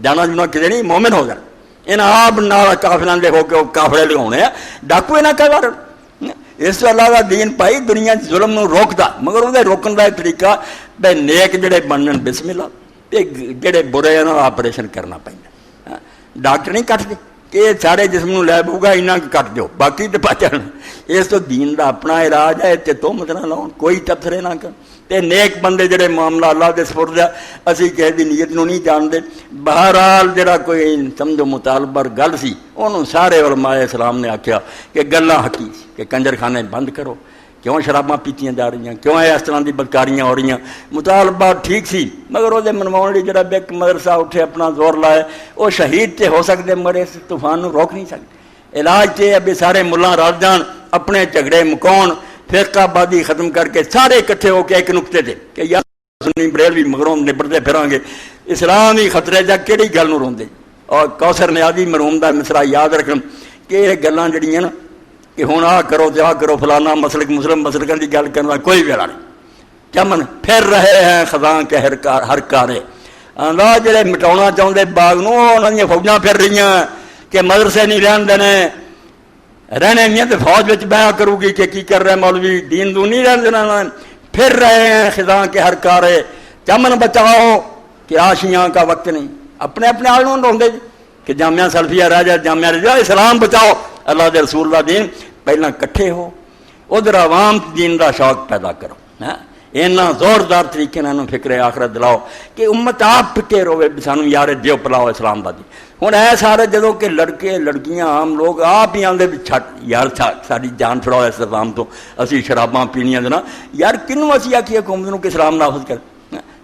جانا جنا کدھر نہیں، مومن ہو جانا، انہیں آپ نال کافلان دے ہو کے کافلے لگاؤنے ہیں، ڈاکو انہیں کیا کرن، اس تو اللہ کا دین پائی دنیا ظلم نو روکدا، مگر وہ روکن کا طریقہ بے نیک جڑے بنن بسم اللہ، جڑے برے ہیں آپریشن کرنا پہنا، ڈاکٹر نہیں کٹ دے کہ سارے جسم نو لے بوگا اینا کٹ دیو باقی تو بچن، اس تو دین دا اپنا علاج ہے، تے تو مت نہ لاؤ کوئی تبصرے نہ کر، تے نیک بندے جڑے معاملہ اللہ دے سپرد ہے، اسی کہے دی نیت نو نہیں جانتے، بہرحال جڑا کوئی سمجھو مطالبہ گل سی انہوں سارے علماء اسلام نے آکھیا کہ گلاں حقیق کہ کنجر خانے بند کرو، کیوں شراباں پیتیاں جا رہی ہیں، کیوں اس طرح کی بدکاریاں ہو رہی ہیں، مطالبہ ٹھیک سی مگر وہ منواؤ لی جڑا بیک مدرسہ اٹھے اپنا زور لائے وہ شہید تے ہو سکتے مرے اس طوفان نو روک نہیں سکتے، علاج تے ابھی سارے ملاں رل جان اپنے جھگڑے مکاؤن، فرقہ آبادی ختم کر کے سارے اکٹھے ہو کے ایک نقطے تے کہ یار سنی بریلوی مغروم نبڑتے پھران گے، اسلام ہی خطرے جا کہڑی گل نو روندے، اور کوثر نیازی مرحوم دا مصرع یاد رکھن کہ یہ گلاں جڑیاں نا کہ ہوں آ کرو تو آ کرو فلانا مسلک مسلم مسلکوں کی گل کرنے کا کوئی ویلا نہیں، چمن پھر رہے ہیں خزاں کے ہر کارے، آندا جڑے مٹاؤنا چاہتے باغ نو انہاں دی فوجاں پھر رہی ہیں کہ مدرسے نہیں رہن دینے، رہنے نہیں تو فوج میں بیاں کروں گی کہ کی کر رہے مولوی دین دو نہیں رہن دینا، پھر رہے ہیں خزاں کے ہر کارے، چمن بچاؤ کہ آشیاں کا وقت نہیں، اپنے اپنے آلوں روندے کہ جامعہ سلفیہ رہ جائے جامعہ رہ جائے، اسلام بچاؤ اللہ دے رسول دا دین، پہلا کٹھے ہو ادھر عوام دین دا شوق پیدا کرو، اینا زوردار طریقے نال فکر آخرت دلاؤ کہ امت آپ پٹے روے سانو یار دیو پلاؤ اسلام دا دین، ہوں اے سارے جدوں کہ لڑکے لڑکیاں عام لوگ آپ ہی آندے بھی چھٹ یار ساری جان چھڑاؤ اس اسلام تو، اسی شراباں پینیاں دینا، یار کنوں اسی آکھیے قوم نوں کہ اسلام نافذ کر،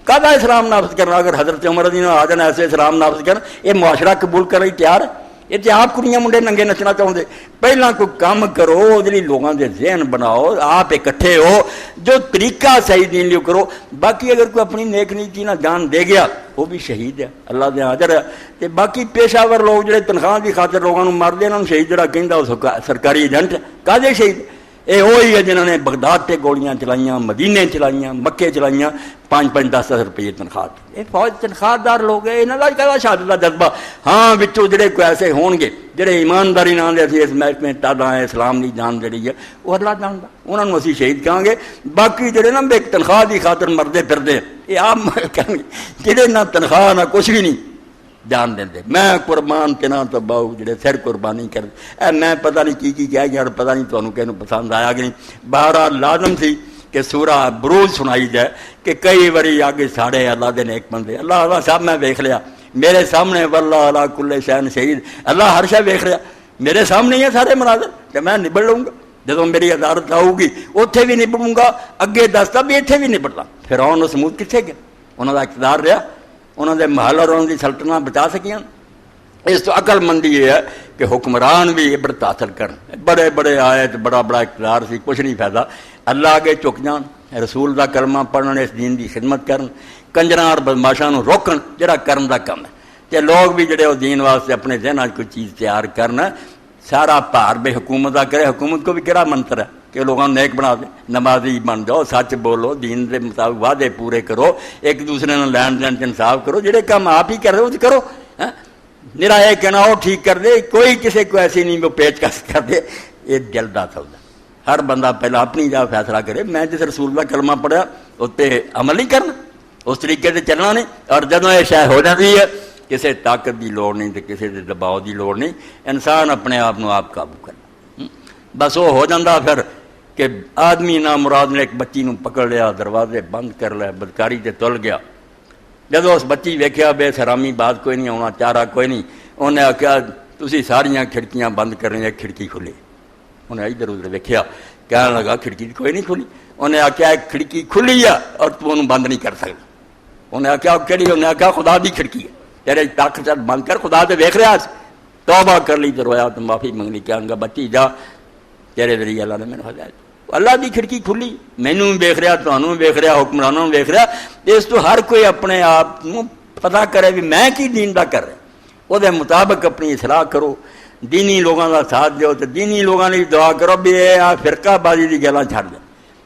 کہدا اسلام نافذ کرنا، اگر حضرت عمر رضی اللہ عنہ آ جانا ایسے اسلام نافذ کرنا، یہ معاشرہ قبول کرنے تیار ہے، یہ تو آپ کڑیاں منڈے ننگے نچنا چاہتے، پہلا کوئی کام کرو جی لوگوں کے ذہن بناؤ، آپ اکٹھے ہو جو طریقہ صحیح دین لیو کرو، باقی اگر کوئی اپنی نیک نیتی نہ جان دے گیا وہ بھی شہید ہے اللہ دے حاضر ہے، تے باقی پیشہ ور لوگ جڑے تنخواہ کی خاطر لوگوں مارتے ہیں شہید جڑا کہندا وہ سرکاری ایجنٹ کہدے شہید، یہ وہی ہے جنہوں نے بغداد تے گولیاں چلائیاں، مدینے چلائیاں، مکے چلائیاں، 5-5 10 روپئے تنخواہ، یہ فوج تنخواہ دار لوگ ہیں، یہاں کا کہا شہادت کا جذبہ، ہاں بچوں جڑے کوئی ایسے ہون گے جڑے ایمانداری نہ دے اس محکمے ٹاڈا ہے اسلام کی جان جڑی ہے وہ اللہ جانتا، انہوں نے اسی شہید کہیں گے، باقی جڑے نا ایک تنخواہ کی خاطر مردے پھردے یہ آپ کہیں گے جڑے نہ تنخواہ نہ کچھ بھی نہیں جان دیں، میں قربان کے نام تو باؤ جڑے سر قربانی کر، میں پتہ نہیں کی کیا گیا، پتہ نہیں تمہیں کہوں پسند آیا کہ نہیں، بہرحال لازم تھی کہ سورہ بروج سنائی جائے کہ کئی باری آگے ساڑے اللہ دے نیک بندے، اللہ صاحب میں ویکھ لیا میرے سامنے، واللہ علی کل شیء شہید، اللہ ہر شے ویکھ لیا میرے سامنے ہی ہے سارے مناظر کہ میں نبڑ لوں گا، جدوں میری عدالت آؤ گی اتنے بھی نبڑوں گا، اگے دستا بھی اتنے بھی نبڑتا، فرعون و سمود کتنے گئے، انہوں کا اقتدار رہا، انہوں نے محل اور انہوں کی سلطنت بچا سکیاں، اس تو عقل مندی یہ ہے کہ حکمران بھی عبرت حاصل کرن، بڑے بڑے آئے تو بڑا بڑا اقتدار سی، کچھ نہیں فائدہ، اللہ آگے چک جان، رسول دا کلمہ پڑھن، اس دین دی خدمت کرن، کنجراں اور بدماشاں نو روکن، جڑا کرن دا کم ہے، تے لوگ بھی جڑے وہ دین واسطے اپنے ذہن کوئی چیز تیار کرنا، سارا بھار بے حکومت کا کرے، حکومت کو بھی کہڑا منتر ہے کہ لوگوں نے نیک بنا دے، نمازی بن جاؤ، سچ بولو، دین دے مطابق وعدے پورے کرو، ایک دوسرے نے لین دین انصاف کرو، جڑے کام آپ ہی کر رہے ہو تو کرو، میرا یہ کہنا وہ ٹھیک کر دے، کوئی کسی کو ایسی نہیں وہ پیچ کس کر دے، یہ دل دا سودا، ہر بندہ پہلا اپنی جا فیصلہ کرے، میں جس رسول کا کلمہ پڑھا اس پہ عمل نہیں کرنا، اس طریقے سے چلنا نہیں، اور جدوں یہ شے ہو جاتی ہے کسی طاقت کی لوڑ نہیں تو کسی دباؤ کی لوڑ نہیں، انسان اپنے آپ کو آپ قابو کرنا، بس وہ ہو جاتا پھر کہ آدمی نہ مراد نے ایک بچی نو پکڑ لیا، دروازے بند کر لیا، بدکاری تے تل گیا. جدو اس بچی ویکھیا بے سرامی بات کوئی نہیں آنا، چارہ کوئی نہیں، انہیں آخیا تسی ساریاں کھڑکیاں بند کرنی، ایک کھڑکی کھلی. انہیں ادھر ادھر ویکھیا، کہنے لگا کھڑکی کوئی نہیں کھلی. انہیں آخیا ایک کھڑکی کھلی ہے اور تو انہوں بند نہیں کر سکتا. انہیں آخیا کہڑی؟ انہیں آخیا خدا دی کھڑکی ہے، تیرے طاقت بند کر، خدا تے ویکھ رہا. توبہ کر لی تو رویا تو معافی منگ لی، کہنے گا بچی جا، تیرے ذریعے اللہ نے میرے ہدایت. اللہ دی کھڑکی کھلی، مینوں بھی ویکھ رہا، تانوں بھی ویکھ رہا، حکمرانوں بھی ویکھ رہا. اس تو ہر کوئی اپنے آپ کو پتا کرے بھی میں کی دین دا کر رہا، وہ دے مطابق اپنی اصلاح کرو. دینی لوگوں کا ساتھ دیو تو دینی لوگوں نے دعا کرو بھی یہ فرقہ بازی کی گلاں چھڑ دیں.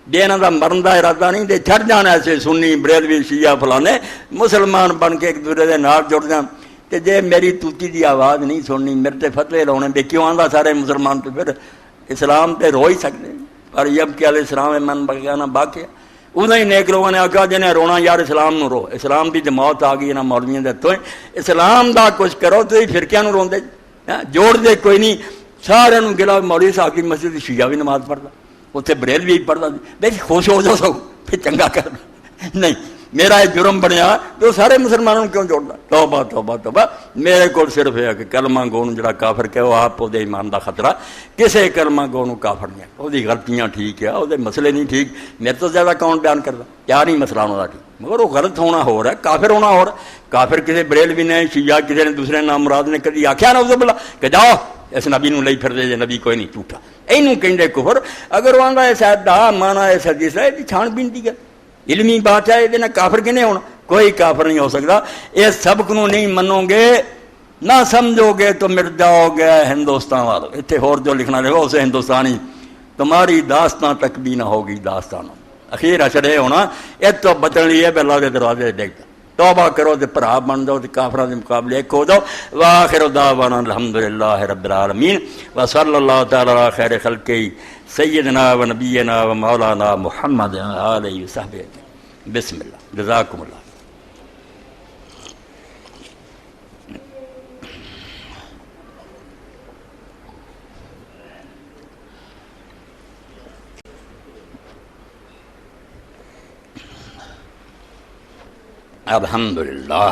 جے انہاں دا مرن دا ارادہ نہیں تے چھڑ جان ایسے سنی بریلوی شیعہ فلانے مسلمان بن کے ایک دوسرے دے نال جڑ جان. تے جے میری توتی دی آواز نہیں سننی، میرے تے فتوے لاؤنے بے کیوں آندا سارے مسلمان تو پھر اسلام تے رو ہی سکتے. پر یب کہ علیہ السلام من بغیانہ باقی انہیں نیک لوگوں نے آخیا جنہیں رونا یار اسلام نو رو، اسلام دی جماعت آ گئی نہ مولویوں دے تو اسلام دا کچھ کرو تو فرقیاں نو روندے جوڑ دے کوئی نہیں. سارے گلا مولوی صاحب کی مسجد شیعہ بھی نماز پڑھتا، اتنے بریلوی بھی پڑھتا، بھائی خوش ہو جاؤ سو پھر چنگا کرنا نہیں. میرا یہ جرم بنیا تو سارے مسلمانوں کیوں جوڑنا؟ توبہ توبہ توبہ. میرے کو صرف ہے کہ کلمہ گو جڑا کافر کہ وہ آپ وہ ایمان دا خطرہ، کسے کلمہ گو کافر نہیں ہے، وہ غلطیاں ٹھیک ہے، وہ مسئلے نہیں ٹھیک. میرے تو زیادہ کون بیان کرتا کیا نہیں مسئلہ ہونا ٹھیک، مگر وہ غلط ہونا ہو رہا ہے، کافر ہونا ہو رہا ہے. کافر کسی بریلوی نے شیعہ کسی نے دوسرے نام مراد نے کدی آخیا نہ اسے بلا کہ جاؤ اس نبی نو لئی پھر دے جے نبی کوئی نہیں جھوٹا اینوں کہندے کفر. اگر وہ آندا ہے شاید دا مانا ہے حدیث ہے چھان بین دی گل علمی بات ہے، یہ کافر کنے ہونا؟ کوئی کافر نہیں ہو سکتا. یہ سبق نو نہیں منو گے نہ سمجھو گے تو مر جاؤ گے ہندوستان والوں. اتنے اور جو لکھنا رہے اسے ہندوستانی تمہاری داستان تک بھی نہ ہوگی داستان. اخیر اشر یہ ہونا یہ تو بچن لیے بھی اللہ کے دروازے دیکھتا. توبہ کرو تو بھرا بن جاؤ تو کافروں کے مقابلے ایک ہو جاؤ. وآخر دعوانا الحمدللہ رب العالمین وصلی اللہ تعالی علی خیر خلقہ سیدنا و نبینا و مولانا محمد علیہ وصحبہ. بسم اللہ. جزاکم اللہ. الحمدللہ.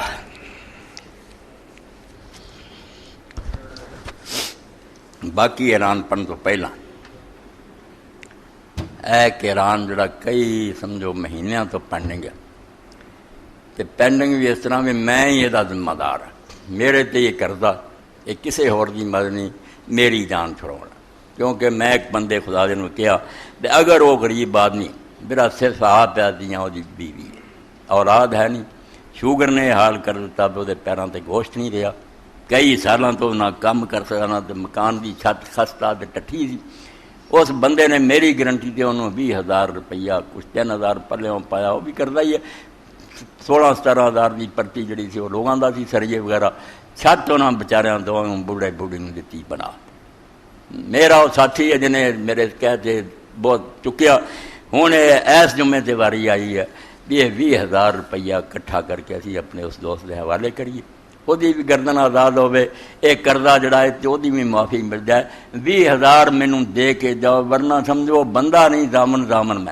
باقی اعلان پڑھنے تو پہلا ایک اعلان جڑا کئی سمجھو مہینوں تو پینڈنگ ہے، تو پینڈنگ بھی اس طرح بھی میں ہی یہ ذمہ دار ہوں. میرے تے یہ قرضہ یہ کسی اور کی مدد نہیں، میری جان چھڑانا. کیونکہ میں ایک بندے خدا دے نوں کہا کہ اگر وہ غریب آدمی میرا صرف آپ پیادیاں وہ بیوی اولاد ہے نہیں، شوگر نے حال کر دیتا تو وہ پیروں تے گوشت نہیں رہا. کئی سالاں تو نہ کم کر سکا نہ مکان کی چھت خستہ تے ٹٹھی سی. اس بندے نے میری گارنٹی تے انہوں 20,000 روپیہ کچھ 3,000 پلوں پایا. وہ بھی کرتا ہی ہے 16-17,000 کی پرچی جڑی سی وہ لوگوں کا سی سریے وغیرہ. چھت انہوں بچاریاں دونوں بوڑھے بوڑھی نے دیتی بنا. میرا وہ ساتھی ہے جنہیں میرے کہتے بہت چکیا. ہوں ایس جمعے تے واری آئی ہے بھی یہ 20,000 روپیہ کٹھا کر کے اسی اپنے اس دوست کے حوالے کریے، وہ بھی گردن آزاد ہوئے. ایک قرضہ جڑا ہے تو بھی معافی مل جائے. 20,000 مینوں دے کے جاؤ، ورنہ سمجھو بندہ نہیں ضامن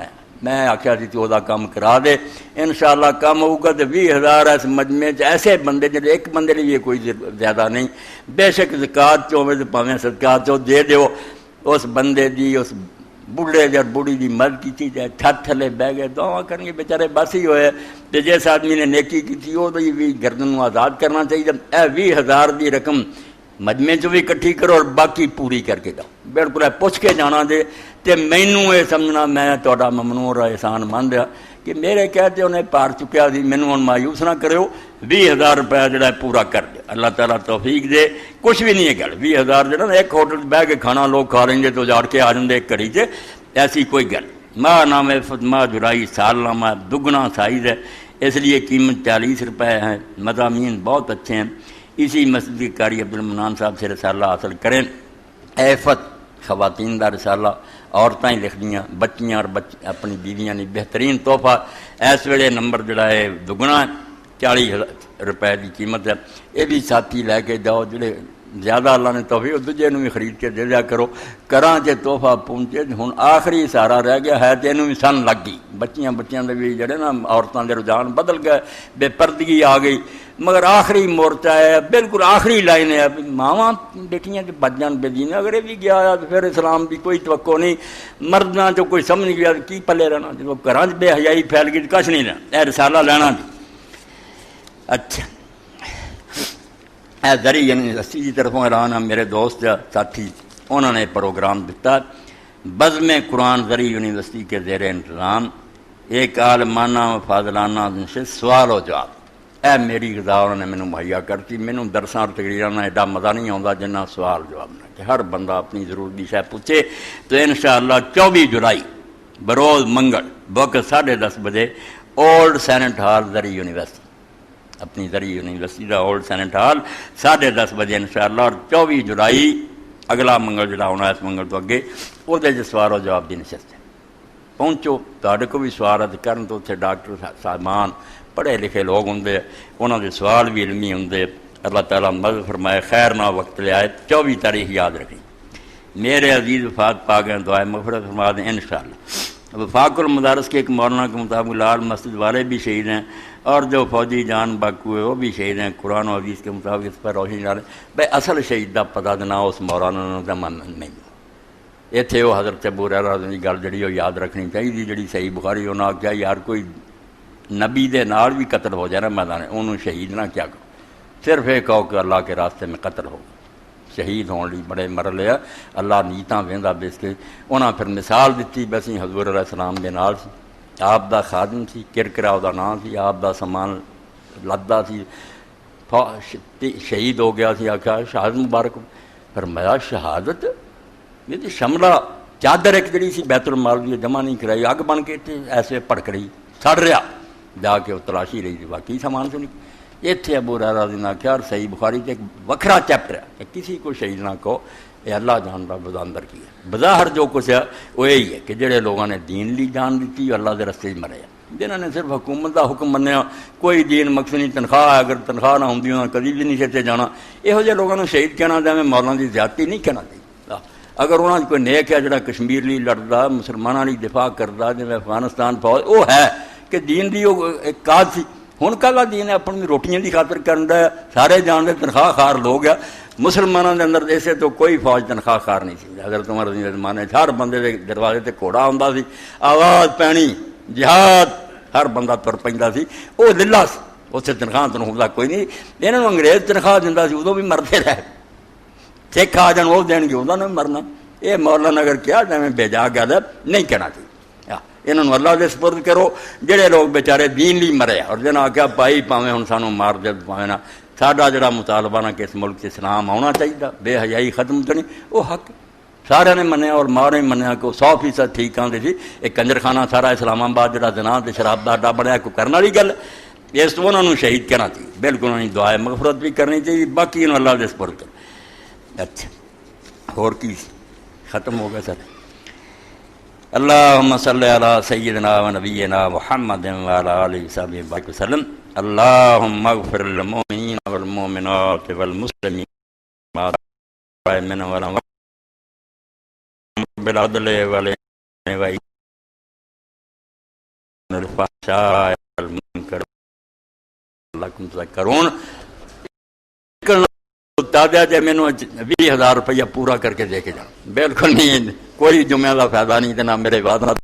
میں آخیا سی تو کام کرا دے. انشاءاللہ کام ہوگا تو 20,000 اس مجمع ایسے بندے جڑے ایک بندے لیے کوئی زیادہ نہیں، بے شک زکات چوے تو پاویں صدقات چو دے دیو. اس بندے دی اس بڑھے یا بوڑھی کی مدد کی جائے. چھت تھلے بہ گئے دعا کریں گے بیچارے بس ہی ہوئے. تو جس آدمی نے نیکی کی وہ بھی گردن آزاد کرنا چاہیے. 20,000 کی رقم مجمے چ بھی کٹھی کرو اور باقی پوری کر کے جاؤ. بالکل پوچھ کے جانا دے. تو مینوں یہ سمجھنا میں تہاڈا ممنون احسان مند ہاں کہ میرے کہتے انہیں پار چکیا سی. مینوں ہن مایوس نہ کرو. 20,000 روپیہ جڑا پورا کر دے. اللہ تعالیٰ توفیق دے. کچھ بھی نہیں ہے گل. 20,000 جڑا ایک ہوٹل بہ کے کھانا لوگ کھا لیں گے تو جاڑ کے آ جاندے ایک گھڑی سے. ایسی کوئی گل ماہ نام فتما جرائی سال نامہ دگنا سائز ہے، اس لیے قیمت 40 روپے ہیں. مضامین بہت اچھے ہیں. اسی مسجد کے قاری عبدالمنان صاحب سے رسالہ حاصل کریں. عفت خواتین دا رسالہ عورتیں ہی لکھ دیاں، بچیاں اور اپنی بیویاں نے بہترین تحفہ. اس ویلے نمبر جڑا ہے دگنا 40 روپے کی قیمت ہے. یہ بھی ساتھی لے کے جاؤ جڑے زیادہ اللہ نے توفیق دوجے نوں بھی خرید کے دے دیا کرو کراں چ تحفہ پہنچے ہن آخری سہارا رہ گیا ہے تے اینوں بھی سن لگ گئی بچیاں دے بھی جڑے نا عورتاں دے رجحان بدل گئے بے پردگی آ گئی مگر آخری مورچہ ہے بالکل آخری لائن ہے ماواں بیٹیاں تے بچ جان بے دین اگر یہ بھی گیا تو پھر اسلام کی کوئی توقع نہیں مرداں جو کوئی سمجھ نہیں گیا کی پلے رہنا جب گھراں بے حیائی پھیل گئی تو کچھ نہیں رہنا اے رسالہ لینا جی اچھا اے ذریعہ یونیورسٹی کی طرفوں اعلان ہے میرے دوست ساتھی انہوں نے پروگرام دیتا بزم قرآن ذریعہ یونیورسٹی کے زیر انتظام ایک عالمانہ و فاضلانہ نشست سوال و جواب اے میری غذا انہوں نے مینوں مہیا کرتی مینوں درساں اور تقریراں نہ ایڈا مزہ نہیں آتا جنہ سوال جواب نہ کہ ہر بندہ اپنی ضرورت کی شے پوچھے تو انشاءاللہ 24 جولائی بروز منگل وقت 10:30 بجے اولڈ سینٹ ہال ذریعہ یونیورسٹی اپنی ذریعہ یونیورسٹی کا اولڈ سینٹ ہال 10:30 بجے انشاءاللہ اور 24 جولائی اگلا منگل جڑا ہونا اس منگل تو اگے وہ سوال و جواب کی نشست ہے پہنچو تے کو بھی سوالت کرن تو اتنے ڈاکٹر صاحبان پڑھے لکھے لوگ ہوں انہوں کے سوال بھی علمی ہوں اللہ تعالیٰ مدد فرمائے خیر نہ وقت لے آئے 24 تاریخ یاد رکھیں میرے عزیز وفات پا گئے دعائیں مغفرت فرما دیں انشاءاللہ وفاق المدارس کے ایک مولانا کے مطابق لال مسجد والے بھی شہید ہیں اور جو فوجی جان باقو ہے وہ بھی شہید ہیں قرآن و حدیث کے مطابق اس پر روشنی ڈالیں بھائی اصل شہید کا پتہ دینا اس مولانا کا من نہیں اتنے وہ حضرت ابو ہریرہ کی گل جڑی وہ یاد رکھنی چاہیے جڑی صحیح بخاری انہوں نے آخیا یار کوئی نبی دے نال بھی قتل ہو جائے نا میدان انہوں شہید نہ کیا کرو صرف یہ کہو کہ اللہ کے راستے میں قتل ہو شہید ہونے لی بڑے مرلے ہے اللہ نیتاں ویندا بیس کے انہاں پھر مثال دیتی بسی حضور علیہ السلام دے نال سی آپ دا خادم سی کرکرا دا نام سی آپ دا سامان لدا سی شہید ہو گیا سی آخیا شہادت مبارک فرمایا شہادت یہ تو شملہ چادر ایک جڑی سی بیت المال دی جمع نہیں کرائی اگ بن کے ایسے پڑک رہی سڑ رہا جا کے وہ تلاشی رہی تھی باقی سامان سنی اتنے ابو ہریرہ نے آخیا اور صحیح بخاری سے ایک وکھرا چیپٹر ہے کہ کسی کو شہید نہ کہو یہ اللہ جانتا بدا اندر کی ہے بظاہر جو کچھ ہے وہ یہی ہے کہ جڑے لوگوں نے دین لی جان دیتی اور اللہ کے رستے مرے جنہوں نے صرف حکومت کا حکم منیا کوئی دین مقصد نہیں تنخواہ ہے اگر تنخواہ نہ ہوتی انہوں نے کبھی بھی نہیں سیٹے جانا یہو جہے لوگوں نے شہید کہنا چاہے مولانا کی زیادتی نہیں کہنا چاہیے اگر انہوں نے کوئی نیک ہے جڑا کشمیر لی لڑتا مسلمانوں لی دفاع کرتا جی افغانستان فوج وہ ہے کہ دین دی وہ ایک کاج سی ہوں کلا دین ہے اپنی روٹیاں کی خاطر کرنا ہے سارے جان دے تنخواہ خار لوگ ہے مسلمانوں کے اندر ایسے تو کوئی فوج تنخواہ خار نہیں سی اگر تمہارے زمانے ہر بندے دے دروازے تے گھوڑا ہوندا سی آواز پینی جہاد ہر بندہ تر پیندا سی وہ للہ سی اتنے تنخواہ کوئی نہیں انہوں انگریز تنخواہ دیندا سی ادو بھی مرتے رہے سکھ آ جان وہ دین گے انہوں نے مرنا یہ مولانا اگر کیا جائیں بھیجا گیا نہیں کہنا چاہیے انہوں نے اللہ دے سپرد کرو جڑے لوگ بیچارے دین لی مرے اور جنہاں آخیا بھائی پاویں ہوں سانوں مار دے پاویں نہ ساڈا جڑا مطالبہ نہ کہ اس ملک سے اسلام آنا چاہیے بے حیائی ختم تو نہیں وہ حق سارے نے منیا اور ماں نے منیا کہ 100% ٹھیک آتے تھی ایک کنجر خانہ سارا اسلام آباد جڑا زنا تے شراب دا اڈا بنیا کوئی کرنے والی گل اس تو انہوں نے شہید کہنا چاہیے بالکل انہوں نے دعائے مغفرت بھی کرنی چاہیے باقی انہوں اللہ دے سپرد کرو اچھا اور کی ختم ہو گیا سر اللہم صلی علی سیدنا و نبینا محمد و علی آلہ وصحبہ وسلم اللہم اغفر للمؤمنین والمؤمنات والمسلمین والمؤمنات بالعدل والإحسان والفحشاء والمنکر لعلکم تذکرون دیا جائے مینوں 20,000 روپیہ پورا کر کے دے کے جانا بالکل نہیں کوئی جمعہ کا فائدہ نہیں نہ میرے وعدہ